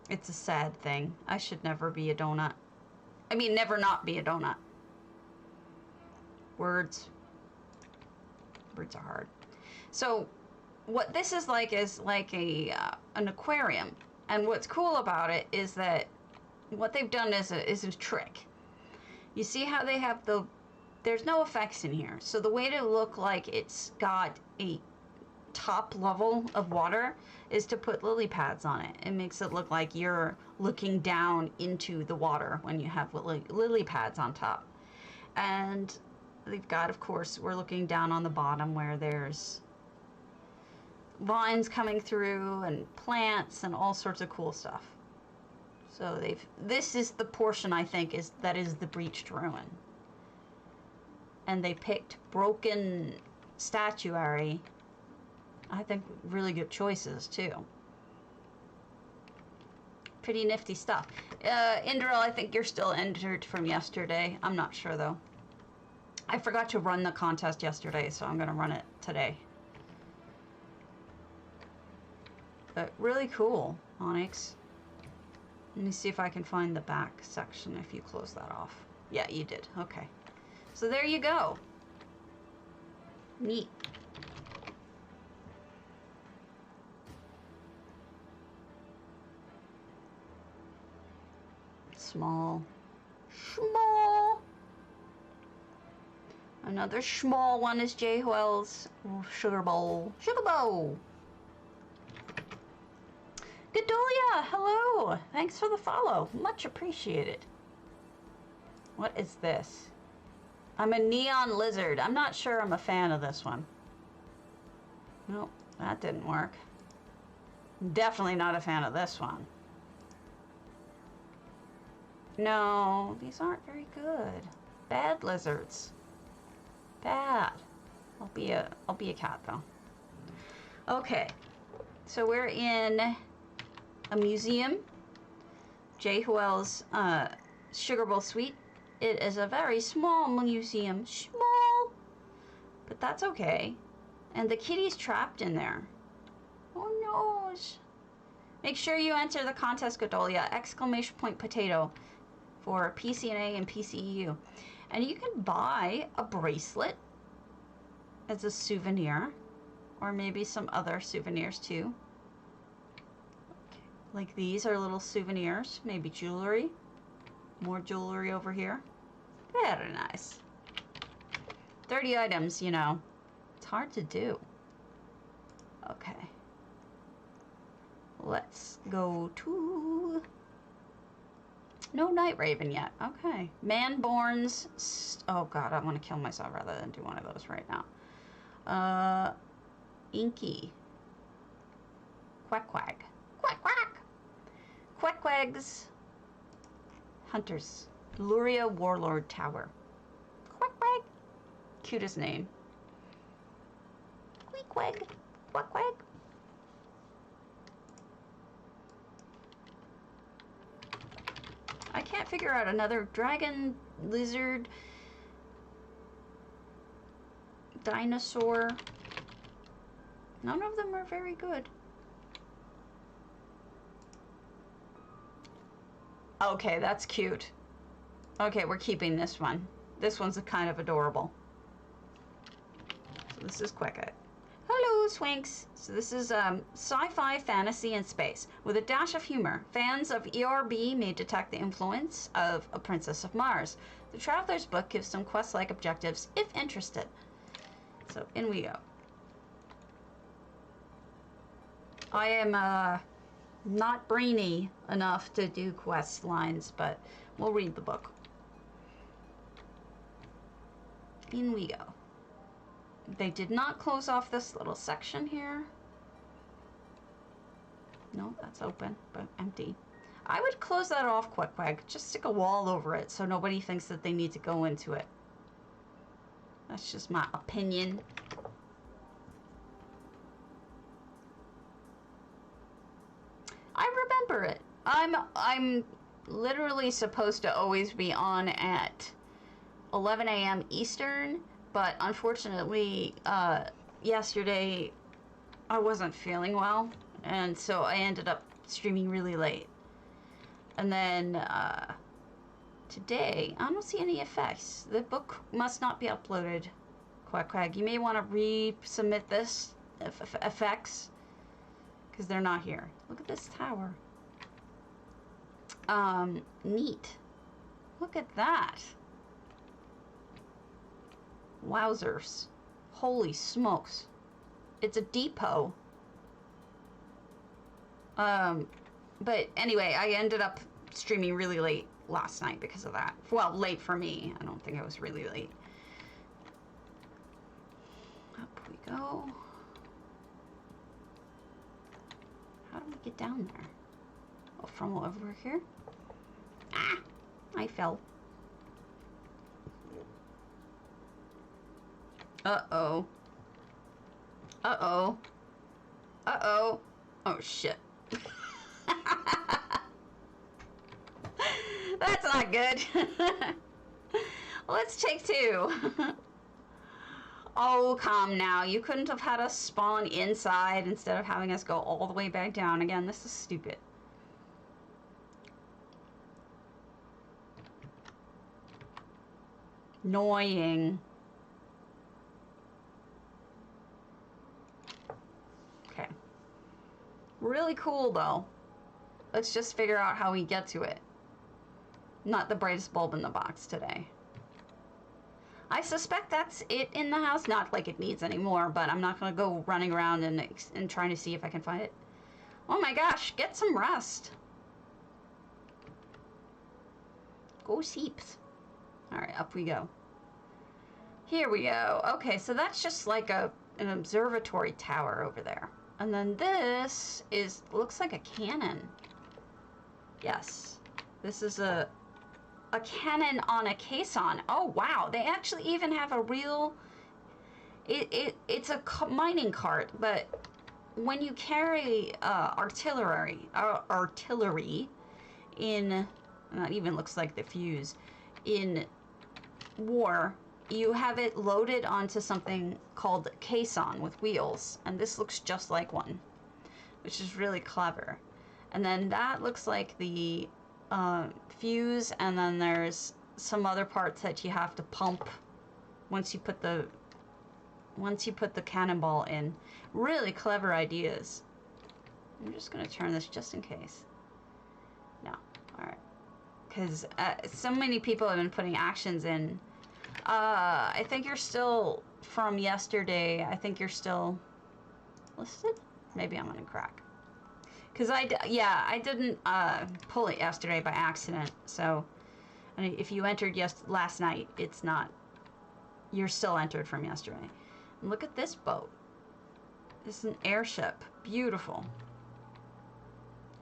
It's a sad thing. I should never be a donut. I mean, never not be a donut. Words. Words are hard. So, what this is like an aquarium. And what's cool about it is that what they've done is a trick. You see how they have there's no effects in here. So the way to look like it's got a top level of water is to put lily pads on it. It makes it look like you're looking down into the water when you have lily pads on top. And they've got, of course, we're looking down on the bottom where there's vines coming through and plants and all sorts of cool stuff. So this is the portion I think that is the breached ruin. And they picked broken statuary. I think really good choices too. Pretty nifty stuff. Indral, I think you're still entered from yesterday. I'm not sure though. I forgot to run the contest yesterday, so I'm gonna run it today. But really cool, Onyx. Let me see if I can find the back section if you close that off. Yeah, you did. Okay. So there you go. Neat. Small. Small. Another small one is J-Wells Sugar Bowl. Sugar Bowl. Gadolia, hello. Thanks for the follow. Much appreciated. What is this? I'm a neon lizard. I'm not sure I'm a fan of this one. Nope, that didn't work. Definitely not a fan of this one. No, these aren't very good. Bad lizards. Bad. I'll be a cat though. Okay, so we're in a museum. J-Wells Sugar Bowl Suite. It is a very small museum. Small. But that's okay. And the kitty's trapped in there. Oh no. Make sure you enter the contest, Godolia! !potato for PCNA and PCEU. And you can buy a bracelet as a souvenir. Or maybe some other souvenirs too. Like these are little souvenirs. Maybe jewelry. More jewelry over here. Very nice. 30 items, you know. It's hard to do. Okay. Let's go to... No Night Raven yet. Okay. Manborn's... Oh god, I want to kill myself rather than do one of those right now. Inky. Quack quack. Quack quack! Quack quags. Hunters. Luria Warlord Tower. Quack quack. Cutest name. Queek quag. Quack quack. can't figure out another dragon, lizard, dinosaur. None of them are very good. Okay, that's cute. Okay, we're keeping this one. This one's kind of adorable. So this is Queckite. Hello, Swinks. So this is sci-fi, fantasy, and space with a dash of humor. Fans of ERB may detect the influence of A Princess of Mars. The Traveler's Book gives some quest-like objectives if interested. So in we go. I am not brainy enough to do quest lines, but we'll read the book. In we go. They did not close off this little section here. No, that's open, but empty. I would close that off, Queck. Just stick a wall over it so nobody thinks that they need to go into it. That's just my opinion. I remember it. I'm literally supposed to always be on at 11 a.m. Eastern, but unfortunately, yesterday I wasn't feeling well, and so I ended up streaming really late. And then today, I don't see any effects. The book must not be uploaded, Quack. You may want to resubmit this effects, because they're not here. Look at this tower. Neat. Look at that. Wowzers. Holy smokes. It's a depot. But anyway, I ended up streaming really late last night because of that. Well, late for me. I don't think I was really late. Up we go. How do we get down there? Oh, from over here? Ah! I fell. Uh-oh. Uh-oh. Uh-oh. Oh, shit. That's not good. Let's take two. Oh, come now. You couldn't have had us spawn inside instead of having us go all the way back down again. This is stupid. Annoying. Okay. Really cool, though. Let's just figure out how we get to it. Not the brightest bulb in the box today. I suspect that's it in the house. Not like it needs any more, but I'm not going to go running around and trying to see if I can find it. Oh my gosh, get some rest. Go seeps. Alright, up we go. Here we go. Okay, so that's just like an observatory tower over there. And then this looks like a cannon. Yes. This is a cannon on a caisson. Oh wow, they actually even have a real, it's a mining cart, but when you carry artillery in, that even looks like the fuse, in war, you have it loaded onto something called caisson with wheels, and this looks just like one, which is really clever. And then that looks like the fuse, and then there's some other parts that you have to pump once you put the cannonball in. Really clever ideas. I'm just gonna turn this just in case. No, all right, because so many people have been putting actions in. I think you're still from yesterday. I think you're still listed. Maybe I'm gonna crack. Because I didn't pull it yesterday by accident, so if you entered last night, it's not, you're still entered from yesterday. And look at this boat. This is an airship. Beautiful.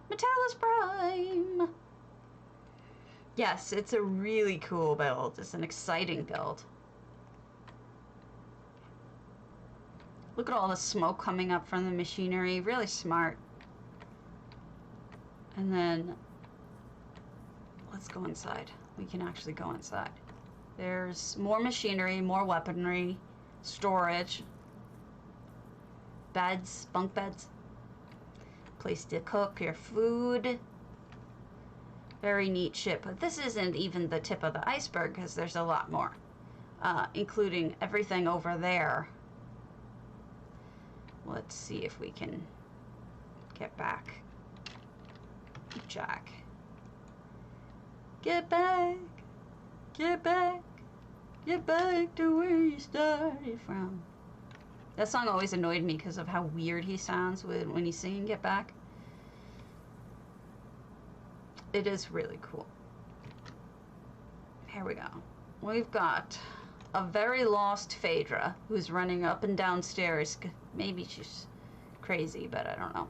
Metallus Prime! Yes, it's a really cool build. It's an exciting build. Look at all the smoke coming up from the machinery. Really smart. And then let's go inside. We can actually go inside. There's more machinery, more weaponry, storage, beds, bunk beds, place to cook your food. Very neat ship, but this isn't even the tip of the iceberg because there's a lot more, including everything over there. Let's see if we can get back. Jack. Get back. Get back. Get back to where you started from. That song always annoyed me because of how weird he sounds when he's singing Get Back. It is really cool. Here we go. We've got a very lost Phaedra who's running up and down stairs. Maybe she's crazy, but I don't know.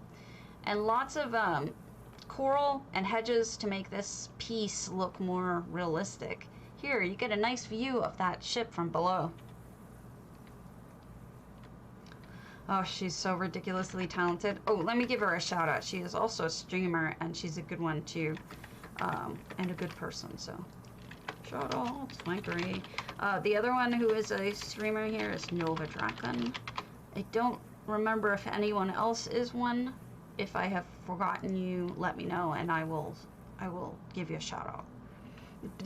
And lots of coral and hedges to make this piece look more realistic. Here, you get a nice view of that ship from below. Oh, she's so ridiculously talented. Oh, let me give her a shout out. She is also a streamer, and she's a good one too, and a good person, so shout out, Swankery. The other one who is a streamer here is Nova Draken. I don't remember if anyone else is one. If I have forgotten you, let me know, and I will give you a shout out.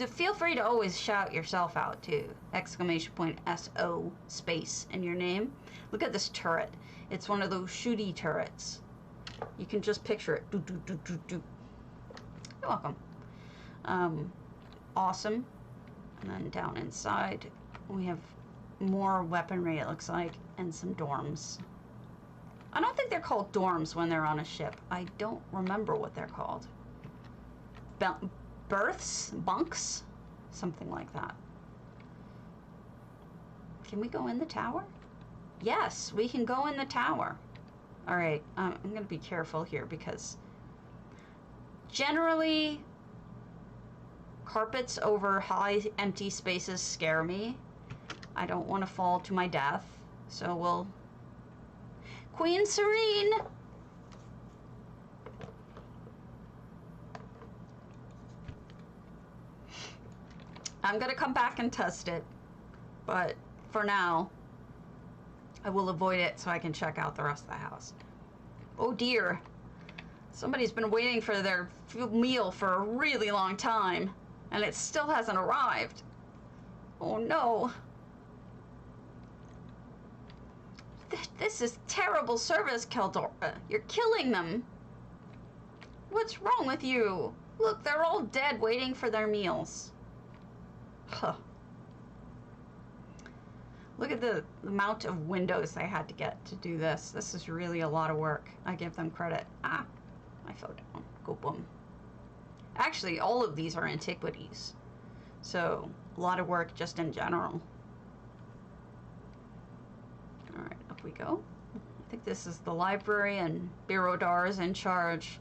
Feel free to always shout yourself out too. Exclamation point SO space in your name. Look at this turret. It's one of those shooty turrets. You can just picture it. Do, do, do, do, do. You're welcome. Awesome. And then down inside we have more weaponry, it looks like, and some dorms. I don't think they're called dorms when they're on a ship. I don't remember what they're called. Berths? Bunks? Something like that. Can we go in the tower? Yes, we can go in the tower. Alright, I'm going to be careful here because generally carpets over high empty spaces scare me. I don't want to fall to my death, so we'll... Queen Serene! I'm gonna come back and test it, but for now, I will avoid it so I can check out the rest of the house. Oh dear, somebody's been waiting for their meal for a really long time, and it still hasn't arrived. Oh no. This is terrible service, Keldora. You're killing them. What's wrong with you? Look, they're all dead waiting for their meals. Huh. Look at the amount of windows they had to get to do this. This is really a lot of work. I give them credit. Ah, I fell down. Go boom. Actually, all of these are antiquities. So, a lot of work just in general. Alright, up we go. I think this is the library and Birodar is in charge.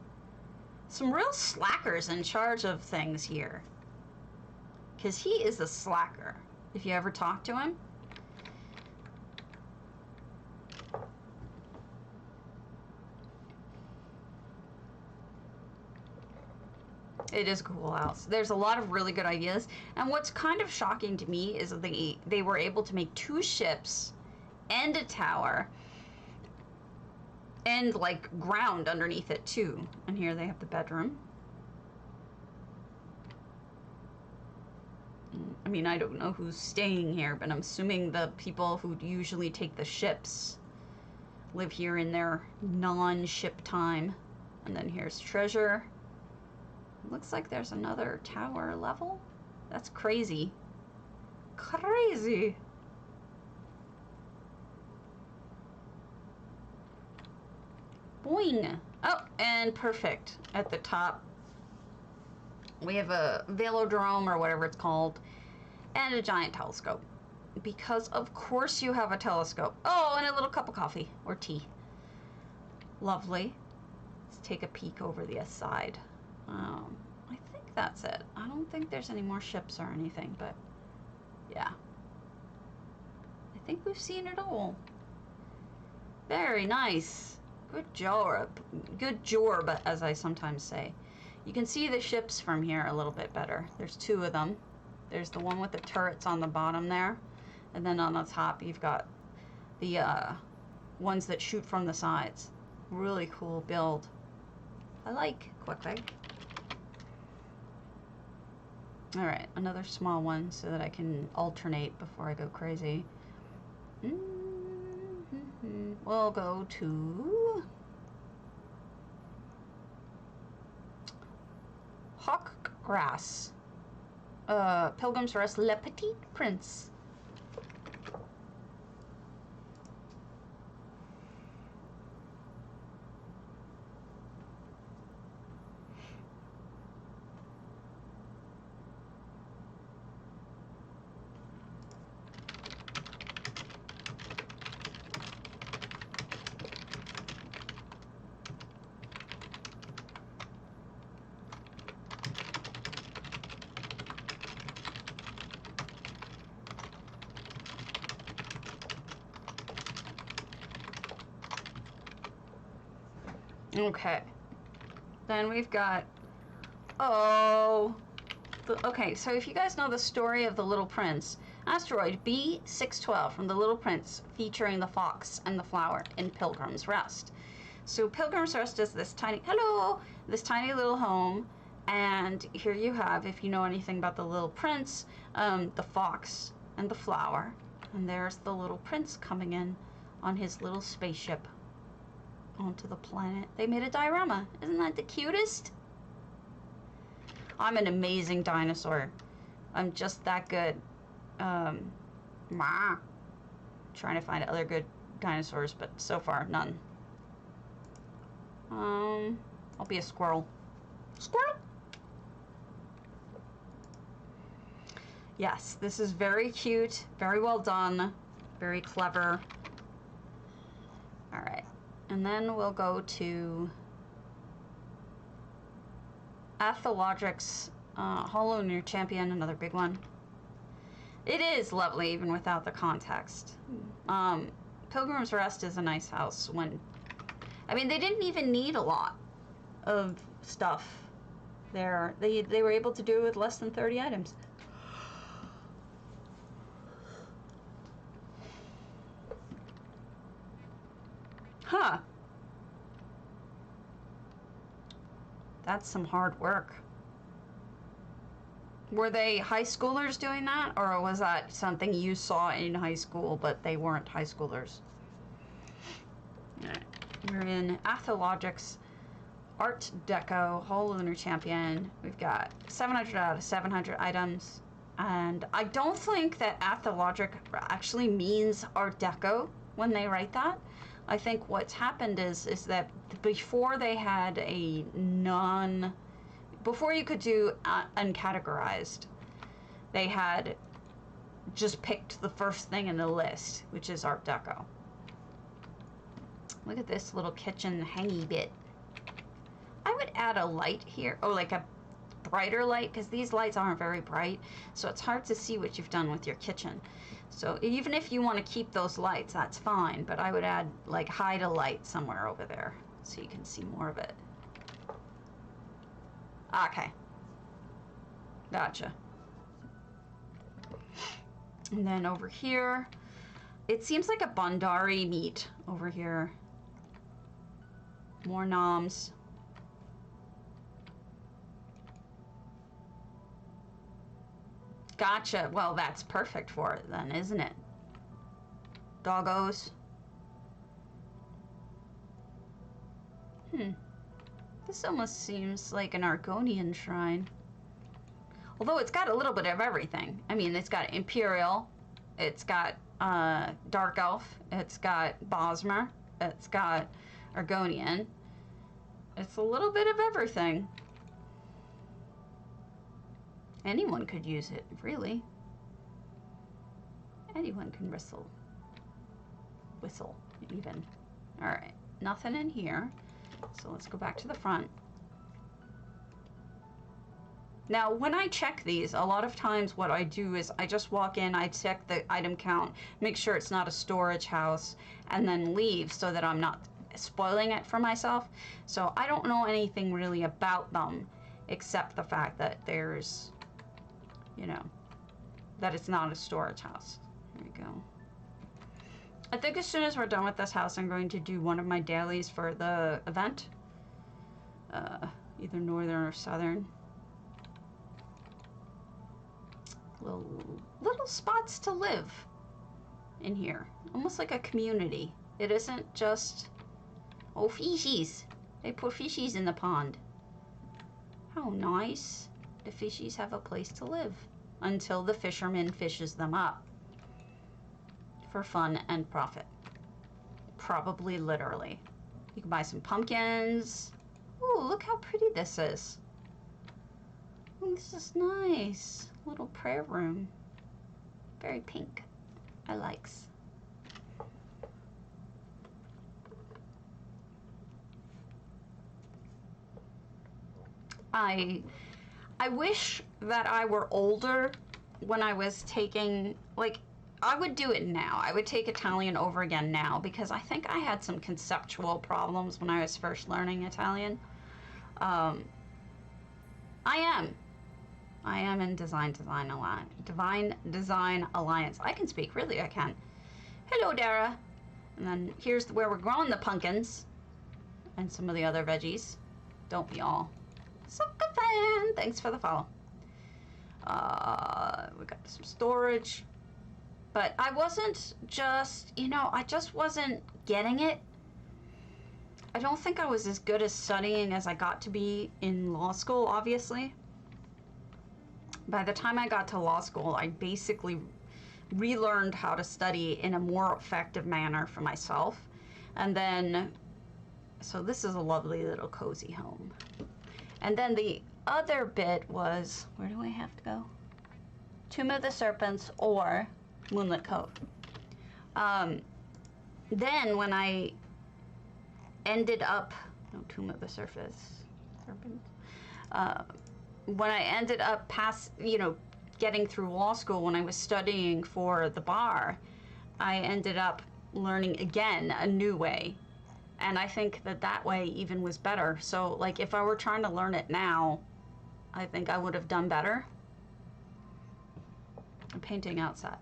Some real slackers in charge of things here. Because he is a slacker, if you ever talk to him. It is a cool house. There's a lot of really good ideas. And what's kind of shocking to me is that they were able to make 2 ships and a tower and like ground underneath it too. And here they have the bedroom. I mean, I don't know who's staying here, but I'm assuming the people who usually take the ships live here in their non-ship time. And then here's treasure. Looks like there's another tower level. That's crazy. Crazy. Boing. Oh, and perfect. At the top, we have a velodrome or whatever it's called, and a giant telescope. Because of course you have a telescope. Oh, and a little cup of coffee or tea. Lovely. Let's take a peek over the side. I think that's it. I don't think there's any more ships or anything, but yeah. I think we've seen it all. Very nice. Good job. Good job, as I sometimes say. You can see the ships from here a little bit better. There's two of them. There's the one with the turrets on the bottom there, and then on the top you've got the ones that shoot from the sides. Really cool build. I like Queequeg. Alright, another small one so that I can alternate before I go crazy. We'll go to Hawkgrass. Pilgrim's Rest, Le Petit Prince. Okay. Then we've got, okay, so if you guys know the story of The Little Prince, asteroid B612 from The Little Prince, featuring the fox and the flower in Pilgrim's Rest. So Pilgrim's Rest is this tiny little home, and here you have, if you know anything about The Little Prince, the fox and the flower, and there's the Little Prince coming in on his little spaceship onto the planet. They made a diorama. Isn't that the cutest? I'm an amazing dinosaur. I'm just that good. Trying to find other good dinosaurs, but so far none. I'll be a squirrel. Squirrel! Yes, this is very cute, very well done, very clever. Alright. And then we'll go to Athologic's Hollow Lunar Champion, another big one. It is lovely even without the context. Pilgrim's Rest is a nice house when... I mean, they didn't even need a lot of stuff there. They were able to do it with less than 30 items. Huh. That's some hard work. Were they high schoolers doing that, or was that something you saw in high school, but they weren't high schoolers? Alright. We're in Athologic's Art Deco Hollow Lunar Champion. We've got 700 out of 700 items. And I don't think that Athologic actually means Art Deco when they write that. I think what's happened is that before they had a before you could do uncategorized, they had just picked the first thing in the list, which is Art Deco. Look at this little kitchen hangy bit. I would add a light here, like a brighter light, because these lights aren't very bright, so it's hard to see what you've done with your kitchen. So even if you want to keep those lights, that's fine, but I would add, like, hide a light somewhere over there so you can see more of it. Okay. Gotcha. And then over here, it seems like a Bondari meat over here. More noms. Gotcha. Well, that's perfect for it then, isn't it? Doggos. This almost seems like an Argonian shrine. Although it's got a little bit of everything. I mean, it's got Imperial, it's got Dark Elf, it's got Bosmer, it's got Argonian. It's a little bit of everything. Anyone could use it, really. Anyone can whistle, even. All right, nothing in here. So let's go back to the front. Now, when I check these, a lot of times what I do is I just walk in, I check the item count, make sure it's not a storage house, and then leave so that I'm not spoiling it for myself. So I don't know anything really about them accept the fact that there's, you know, that it's not a storage house. Here we go. I think as soon as we're done with this house, I'm going to do one of my dailies for the event. Either northern or southern. Little spots to live in here. Almost like a community. It isn't just, oh, fishies. They put fishies in the pond. How nice. The fishies have a place to live until the fisherman fishes them up for fun and profit. Probably literally. You can buy some pumpkins. Ooh, look how pretty this is. Ooh, this is nice. Little prayer room. Very pink. I likes. I wish that I were older when I was taking, like, I would do it now. I would take Italian over again now because I think I had some conceptual problems when I was first learning Italian. I am in Divine Design Alliance. I can speak, really, I can. Hello, Dara. And then here's where we're growing the pumpkins and some of the other veggies. Don't be all. Sucker fan, thanks for the follow. We got some storage. But I wasn't just, you know, I just wasn't getting it. I don't think I was as good at studying as I got to be in law school, obviously. By the time I got to law school, I basically relearned how to study in a more effective manner for myself. And then, so this is a lovely little cozy home. And then the other bit was, where do I have to go? Tomb of the Serpents or Moonlit Cove. Then when I ended up, no, Tomb of the Serpents. When I ended up getting through law school, when I was studying for the bar, I ended up learning again a new way. And I think that way even was better. So, like, if I were trying to learn it now, I think I would have done better. I'm painting outside.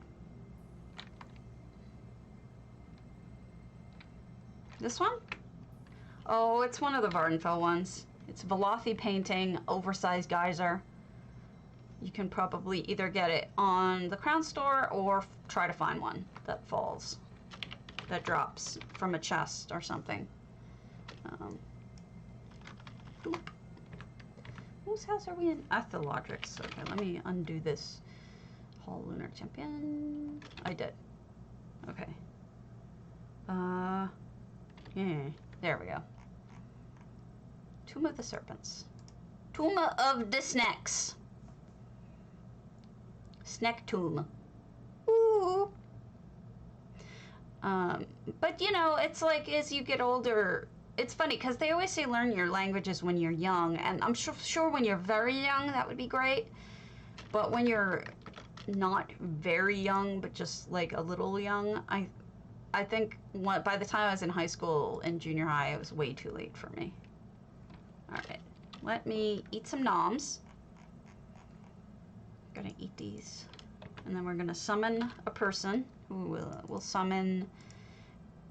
This one? Oh, it's one of the Vardenfell ones. It's Velothi painting, oversized geyser. You can probably either get it on the Crown Store or try to find one that falls, that drops from a chest or something. Boop. Whose house are we in? Athelodric's. Okay, let me undo this. Hall Lunar Champion. I did. Okay. Yeah, there we go. Tomb of the Serpents. Tomb of the Snacks. Snack tomb. Ooh. But you know, it's like as you get older, it's funny because they always say learn your languages when you're young, and I'm sure when you're very young that would be great. But when you're not very young, but just like a little young, I think by the time I was in high school and junior high, it was way too late for me. All right, let me eat some noms. Gonna eat these, and then we're gonna summon a person who will summon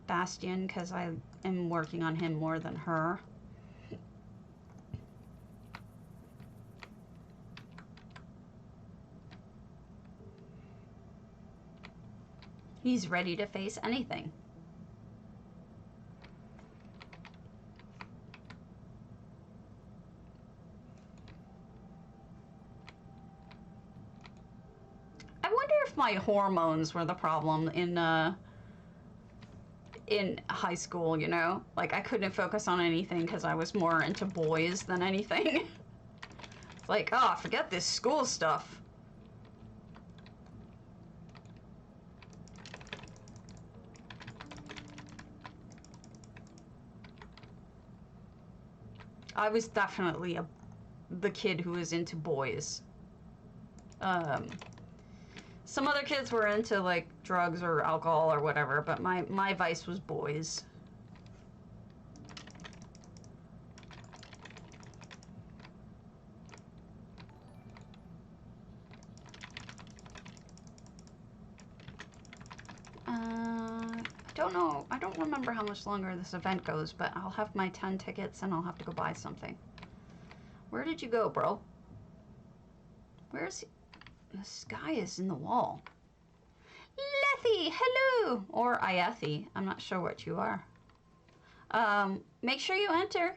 Bastian because I am working on him more than her. He's ready to face anything. I wonder if my hormones were the problem in high school, you know? Like, I couldn't focus on anything because I was more into boys than anything. It's like, oh, forget this school stuff. I was definitely the kid who was into boys. Some other kids were into like drugs or alcohol or whatever, but my vice was boys. I don't know. I don't remember how much longer this event goes, but I'll have my 10 tickets and I'll have to go buy something. Where did you go, bro? Where's he? This guy is in the wall. Lethy, hello! Or Iathi. I'm not sure what you are. Make sure you enter.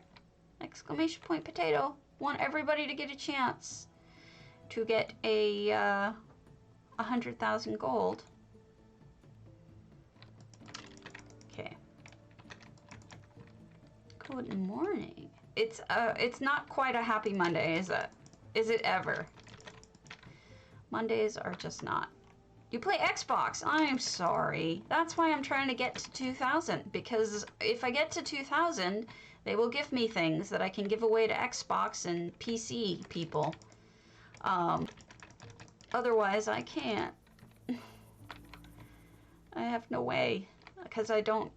Exclamation point potato. Want everybody to get a chance to get a 100,000 gold. Okay. Good morning. It's not quite a happy Monday, is it? Is it ever? Mondays are just not. You play Xbox. I'm sorry. That's why I'm trying to get to 2,000, because if I get to 2,000, they will give me things that I can give away to Xbox and PC people. Otherwise, I can't. I have no way, because I don't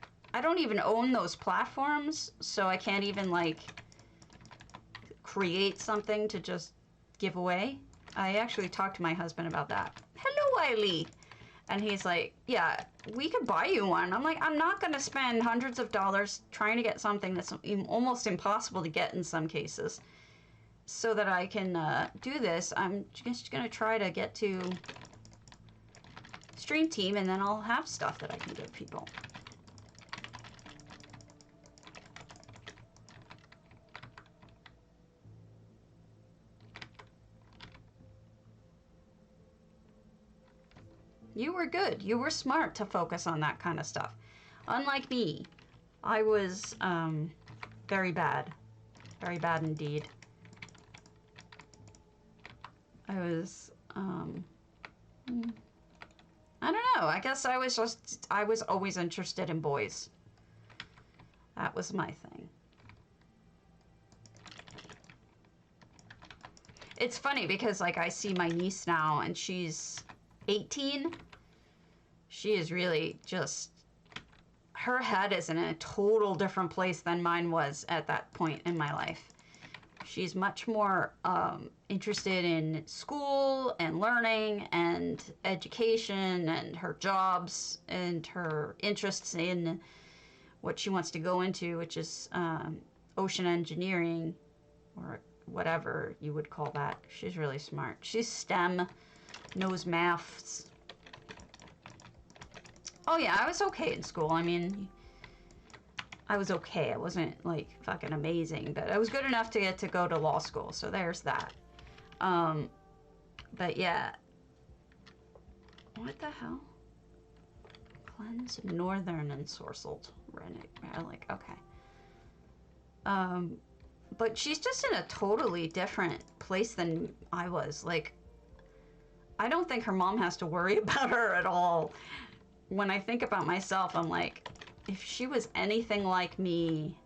even own those platforms, so I can't even, like, create something to just give away. I actually talked to my husband about that. Hello, Wiley. And he's like, yeah, we could buy you one. I'm like, I'm not going to spend hundreds of dollars trying to get something that's almost impossible to get in some cases. So that I can do this, I'm just going to try to get to Stream Team, and then I'll have stuff that I can give people. You were good. You were smart to focus on that kind of stuff. Unlike me, I was very bad. Very bad indeed. I was, I don't know. I guess I was always interested in boys. That was my thing. It's funny because, like, I see my niece now and she's 18. She is really just, her head is in a total different place than mine was at that point in my life. She's much more interested in school and learning and education and her jobs and her interests in what she wants to go into, which is ocean engineering, or whatever you would call that. She's really smart. She's STEM, knows maths. Oh yeah, I was okay in school. I mean, I was okay. I wasn't like fucking amazing, but I was good enough to get to go to law school. So there's that. But yeah. What the hell? Cleanse, Northern, and Sorcelled. Relic. Okay. But she's just in a totally different place than I was. Like, I don't think her mom has to worry about her at all. When I think about myself, I'm like, if she was anything like me,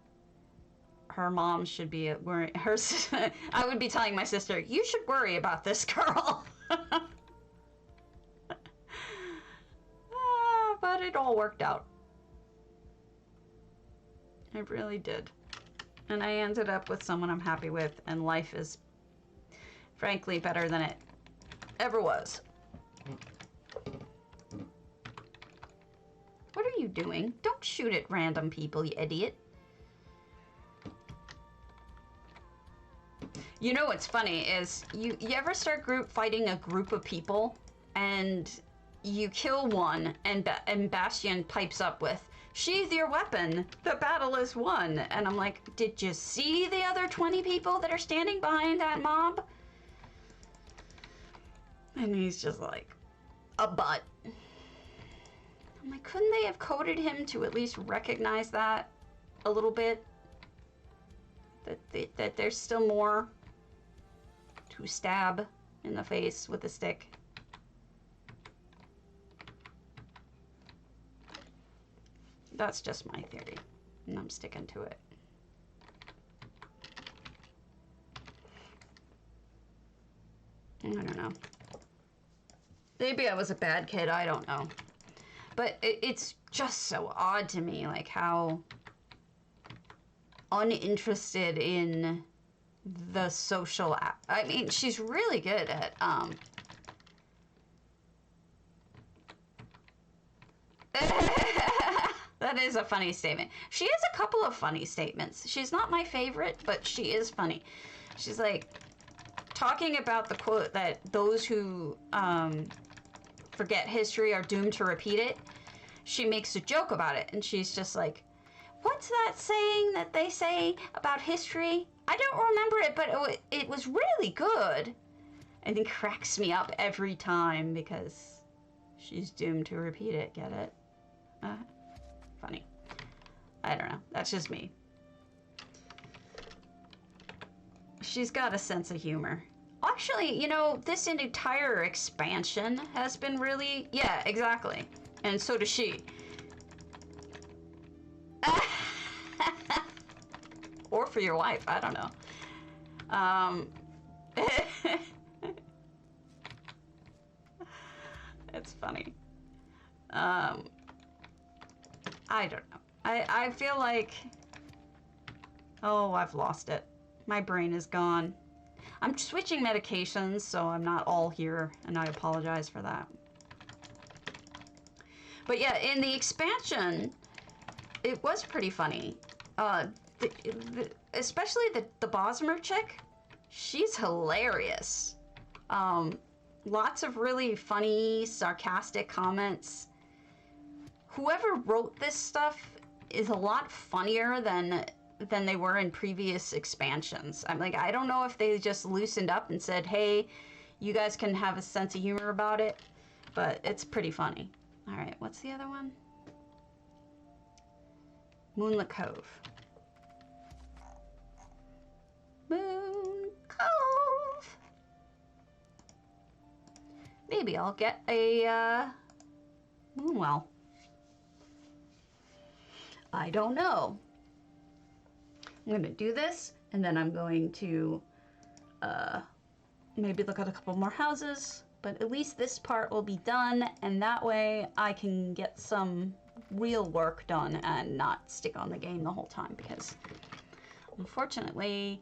her mom should be worrying. I would be telling my sister, you should worry about this girl. But it all worked out. It really did. And I ended up with someone I'm happy with, and life is, frankly, better than it ever was. What are you doing? Don't shoot at random people, you idiot. You know what's funny is, you ever start fighting a group of people, and you kill one, and Bastion pipes up with, sheath your weapon, the battle is won. And I'm like, did you see the other 20 people that are standing behind that mob? And he's just like, a butt. I'm like, couldn't they have coded him to at least recognize that a little bit? That there's still more to stab in the face with a stick. That's just my theory, and I'm sticking to it. I don't know. Maybe I was a bad kid, I don't know. But it's just so odd to me, like how uninterested in the social I mean, she's really good at That is a funny statement. She has a couple of funny statements. She's not my favorite, but she is funny. She's like talking about the quote that those who forget history are doomed to repeat it. She makes a joke about it, and she's just like, what's that saying that they say about history? I don't remember it, but it was really good. And it cracks me up every time because she's doomed to repeat it. Get it? Funny. I don't know. That's just me. She's got a sense of humor. Actually, you know, this entire expansion has been really... Yeah, exactly. And so does she. Or for your wife. I don't know. It's funny. I don't know. I feel like... Oh, I've lost it. My brain is gone. I'm switching medications, so I'm not all here, and I apologize for that. But yeah, in the expansion, it was pretty funny. Especially the Bosmer chick, she's hilarious. Lots of really funny, sarcastic comments. Whoever wrote this stuff is a lot funnier than they were in previous expansions. I'm like, I don't know if they just loosened up and said, hey, you guys can have a sense of humor about it, but it's pretty funny. All right, what's the other one? Moonlit Cove. Moon Cove. Maybe I'll get a Moonwell. I don't know. I'm gonna do this, and then I'm going to maybe look at a couple more houses, but at least this part will be done, and that way I can get some real work done and not stick on the game the whole time, because unfortunately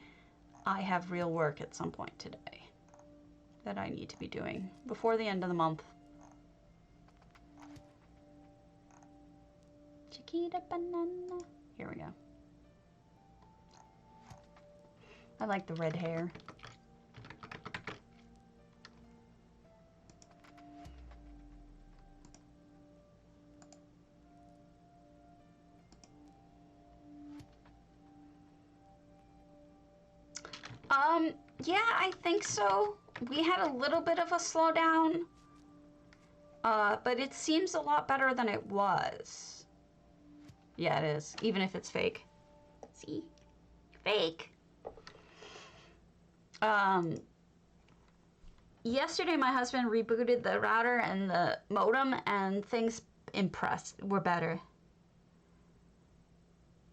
I have real work at some point today that I need to be doing before the end of the month. Chiquita banana. Here we go. I like the red hair. Yeah, I think so. We had a little bit of a slowdown, but it seems a lot better than it was. Yeah, it is, even if it's fake. See? Fake. Yesterday my husband rebooted the router and the modem, and things were better.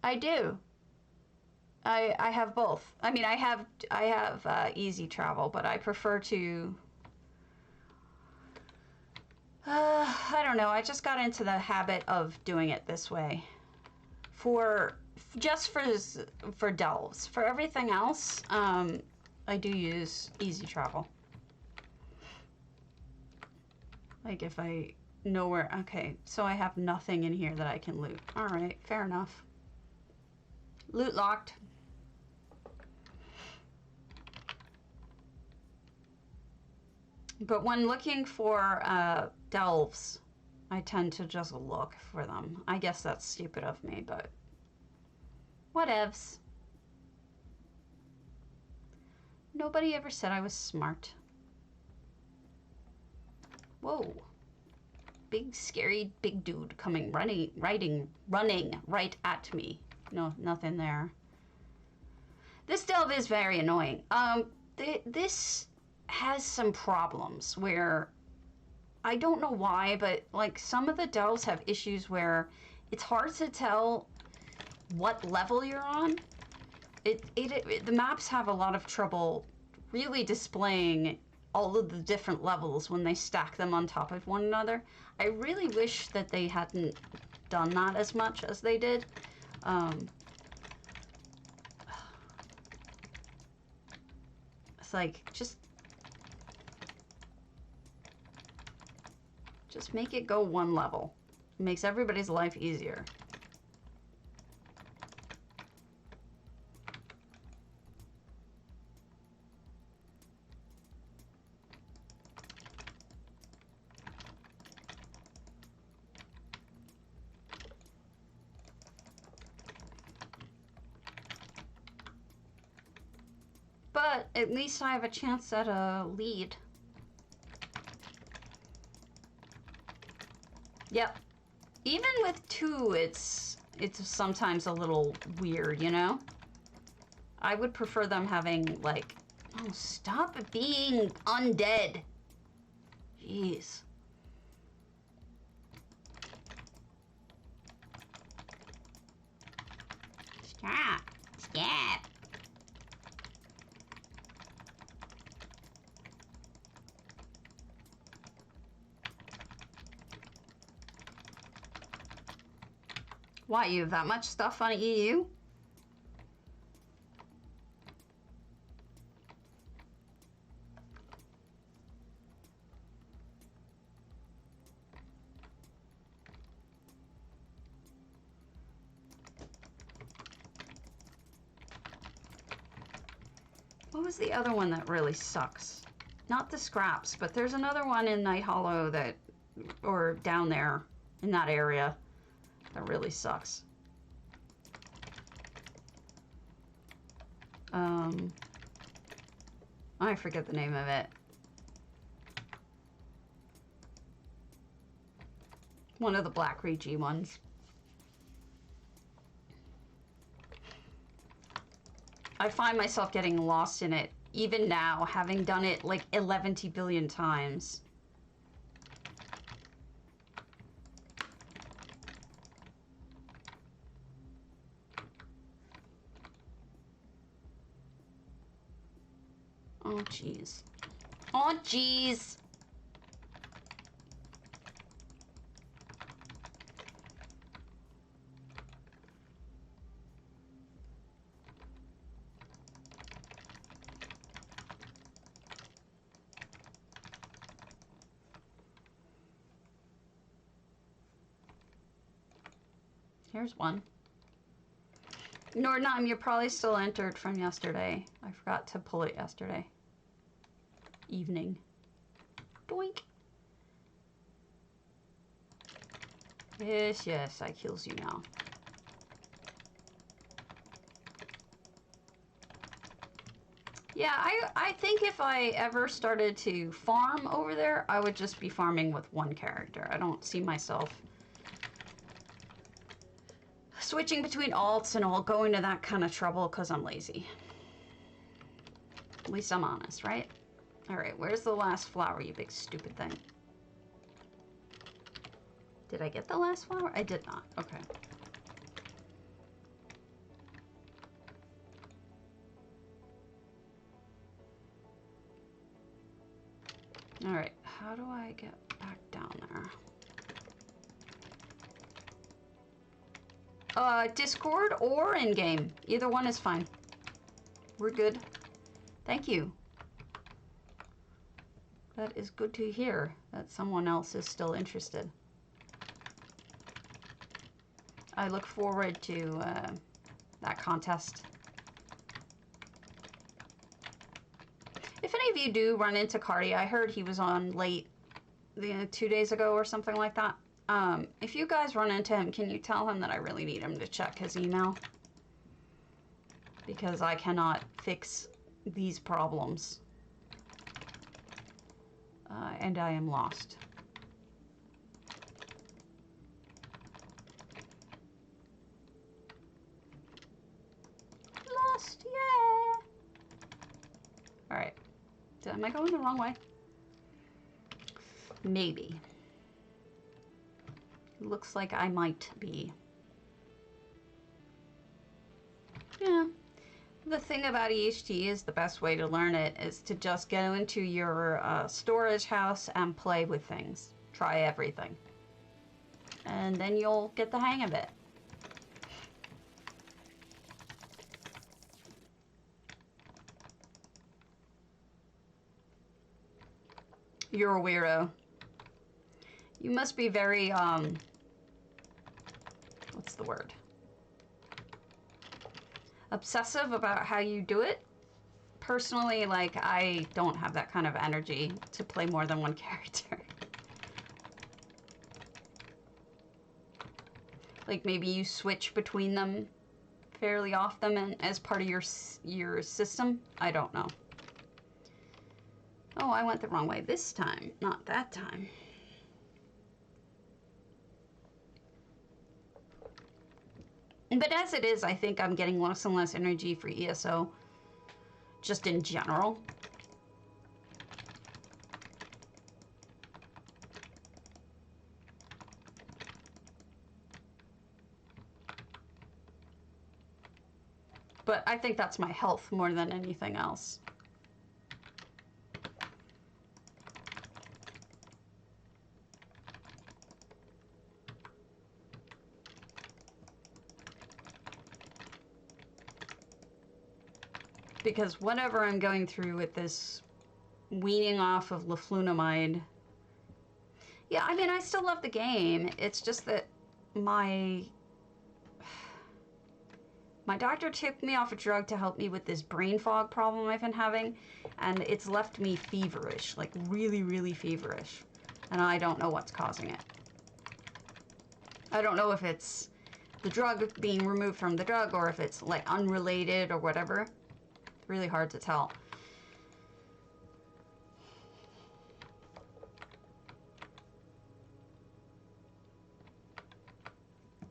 I do. I have both. I mean, I have easy travel, but I prefer to... I don't know. I just got into the habit of doing it this way. Just for delves. For everything else, I do use easy travel. Like if I know where... Okay, so I have nothing in here that I can loot. All right, fair enough. Loot locked. But when looking for delves, I tend to just look for them. I guess that's stupid of me, but whatevs. Nobody ever said I was smart. Whoa. Big, scary, big dude coming, running right at me. No, nothing there. This delve is very annoying. This has some problems where I don't know why, but like some of the delves have issues where it's hard to tell what level you're on. The maps have a lot of trouble really displaying all of the different levels when they stack them on top of one another. I really wish that they hadn't done that as much as they did. It's like, just make it go one level. It makes everybody's life easier. But at least I have a chance at a lead. Yep. Even with 2, it's sometimes a little weird, you know? I would prefer them having, like... Oh, stop being undead. Jeez. Stop. Stop. Why, you have that much stuff on EU? What was the other one that really sucks? Not the scraps, but there's another one in Night Hollow that, or down there in that area, that really sucks. I forget the name of it. One of the Black Reachy ones. I find myself getting lost in it, even now, having done it like 11 billion times. Oh, jeez. Oh, jeez. Here's one. Nordnheim, you're probably still entered from yesterday. I forgot to pull it yesterday evening. Doink. Yes, yes, I kills you now. Yeah, I think if I ever started to farm over there, I would just be farming with one character. I don't see myself switching between alts and all going to that kind of trouble because I'm lazy. At least I'm honest, right? Alright, where's the last flower, you big stupid thing? Did I get the last flower? I did not. Okay. Alright, how do I get back down there? Discord or in-game. Either one is fine. We're good. Thank you. That is good to hear that someone else is still interested. I look forward to that contest. If any of you do run into Cardi, I heard he was on late 2 days ago or something like that. If you guys run into him, can you tell him that I really need him to check his email? Because I cannot fix these problems. And I am lost. Lost, yeah! Alright. Am I going the wrong way? Maybe. Looks like I might be. Yeah. The thing about EHT is the best way to learn it is to just go into your storage house and play with things. Try everything. And then you'll get the hang of it. You're a weirdo. You must be very, What's the word? Obsessive about how you do it. Personally, like, I don't have that kind of energy to play more than one character. Like, maybe you switch between them fairly often and as part of your system. I don't know. Oh, I went the wrong way this time, not that time. But as it is, I think I'm getting less and less energy for ESO, just in general. But I think that's my health more than anything else. Because whatever I'm going through with this weaning off of leflunomide, yeah, I mean, I still love the game. It's just that my doctor took me off a drug to help me with this brain fog problem I've been having, and it's left me feverish, like really, really feverish. And I don't know what's causing it. I don't know if it's the drug being removed from the drug or if it's like unrelated or whatever. Really hard to tell.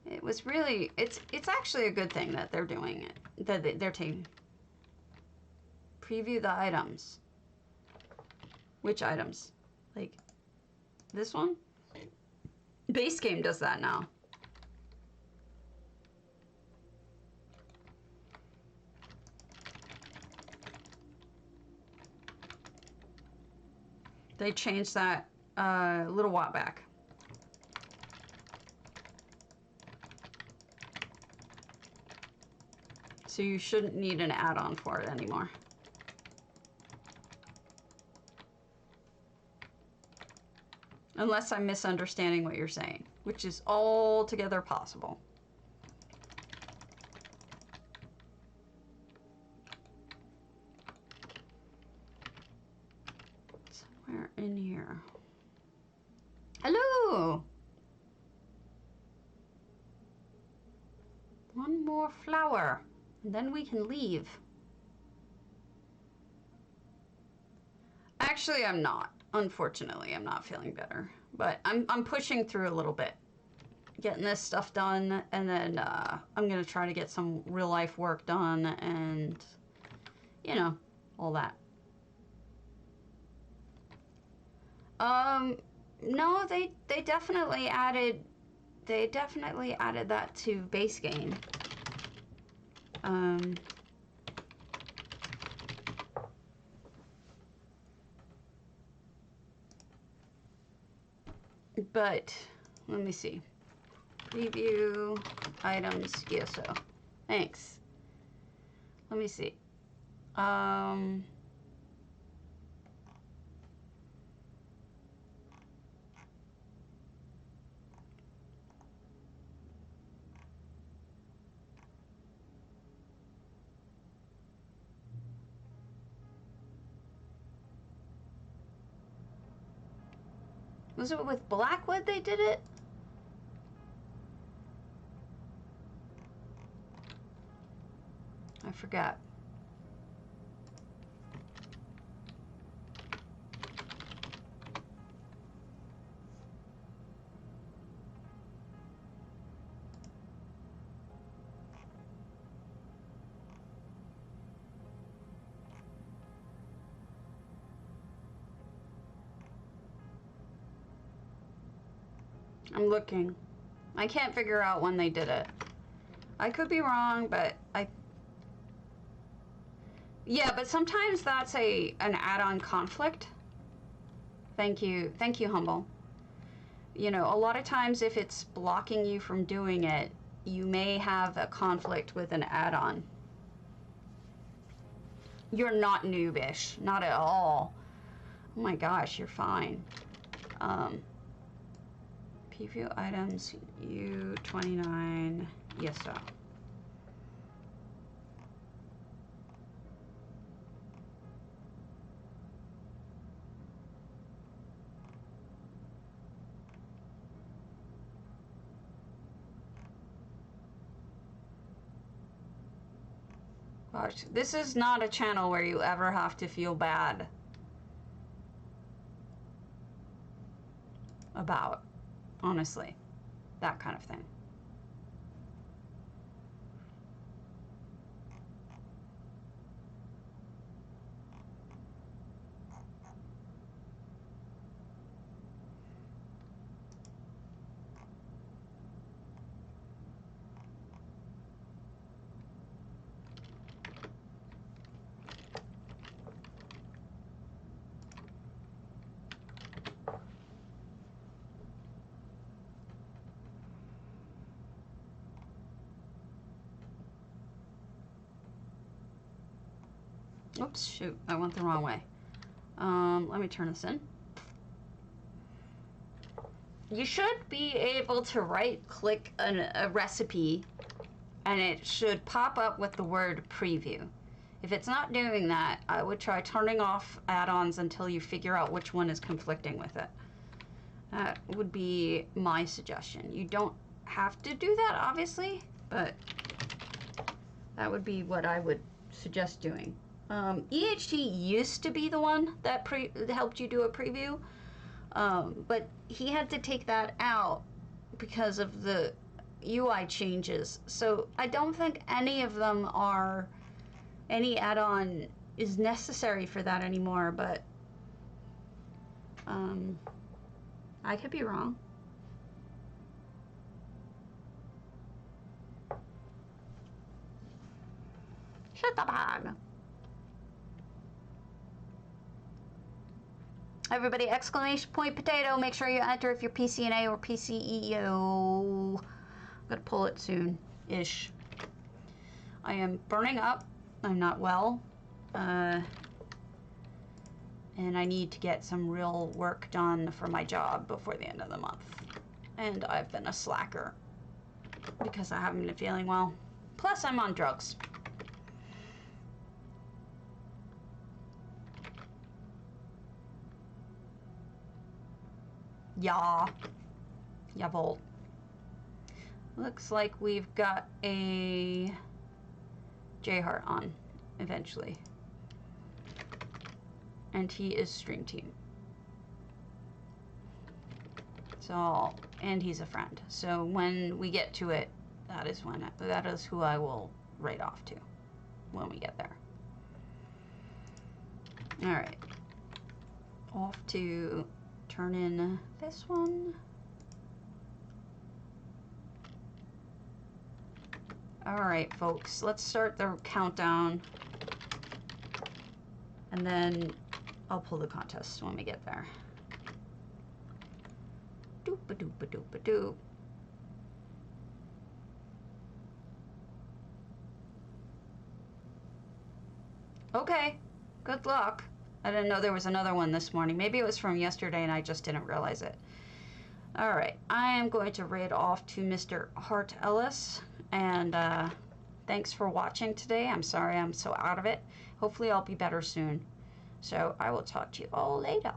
It was really, it's actually a good thing that they're doing it, that they're taking. Preview the items. Which items? Like this one? Base game does that now. They changed that a little while back. So you shouldn't need an add-on for it anymore. Unless I'm misunderstanding what you're saying, which is altogether possible. Somewhere in here. Hello! One more flower, and then we can leave. Actually, I'm not. Unfortunately, I'm not feeling better. But I'm pushing through a little bit. Getting this stuff done, and then I'm going to try to get some real-life work done, and, you know, all that. No, they definitely added that to base game. But let me see. Preview items ESO. Thanks. Let me see. Was it with Blackwood they did it? I forgot. I'm looking. I can't figure out when they did it. I could be wrong, but yeah, but sometimes that's an add-on conflict. Thank you, Humble. You know, a lot of times if it's blocking you from doing it, you may have a conflict with an add-on. You're not noobish, not at all. Oh my gosh, you're fine. Preview items U29 ESO. Gosh, this is not a channel where you ever have to feel bad about, honestly, that kind of thing. Oops, shoot, I went the wrong way. Let me turn this in. You should be able to right-click a recipe and it should pop up with the word preview. If it's not doing that, I would try turning off add-ons until you figure out which one is conflicting with it. That would be my suggestion. You don't have to do that, obviously, but that would be what I would suggest doing. EHT used to be the one that helped you do a preview, but he had to take that out because of the UI changes. So I don't think any of them are, any add-on is necessary for that anymore, but I could be wrong. Shut the bag. Everybody, exclamation point potato. Make sure you enter if you're PCNA or PCEO. I'm gonna pull it soon-ish. I am burning up. I'm not well. And I need to get some real work done for my job before the end of the month. And I've been a slacker because I haven't been feeling well. Plus, I'm on drugs. Yeah. Jawohl. Looks like we've got a J-Heart on eventually. And he is Stream Team. So, and he's a friend. So when we get to it, that is who I will write off to when we get there. All right. Off to turn in this one. All right, folks, let's start the countdown. And then I'll pull the contest when we get there. Doop-a-doop-a-doop-a-doop. Okay, good luck. I didn't know there was another one this morning. Maybe it was from yesterday and I just didn't realize it. All right, I am going to raid off to Mr. Hart Ellis. And thanks for watching today. I'm sorry I'm so out of it. Hopefully I'll be better soon. So I will talk to you all later.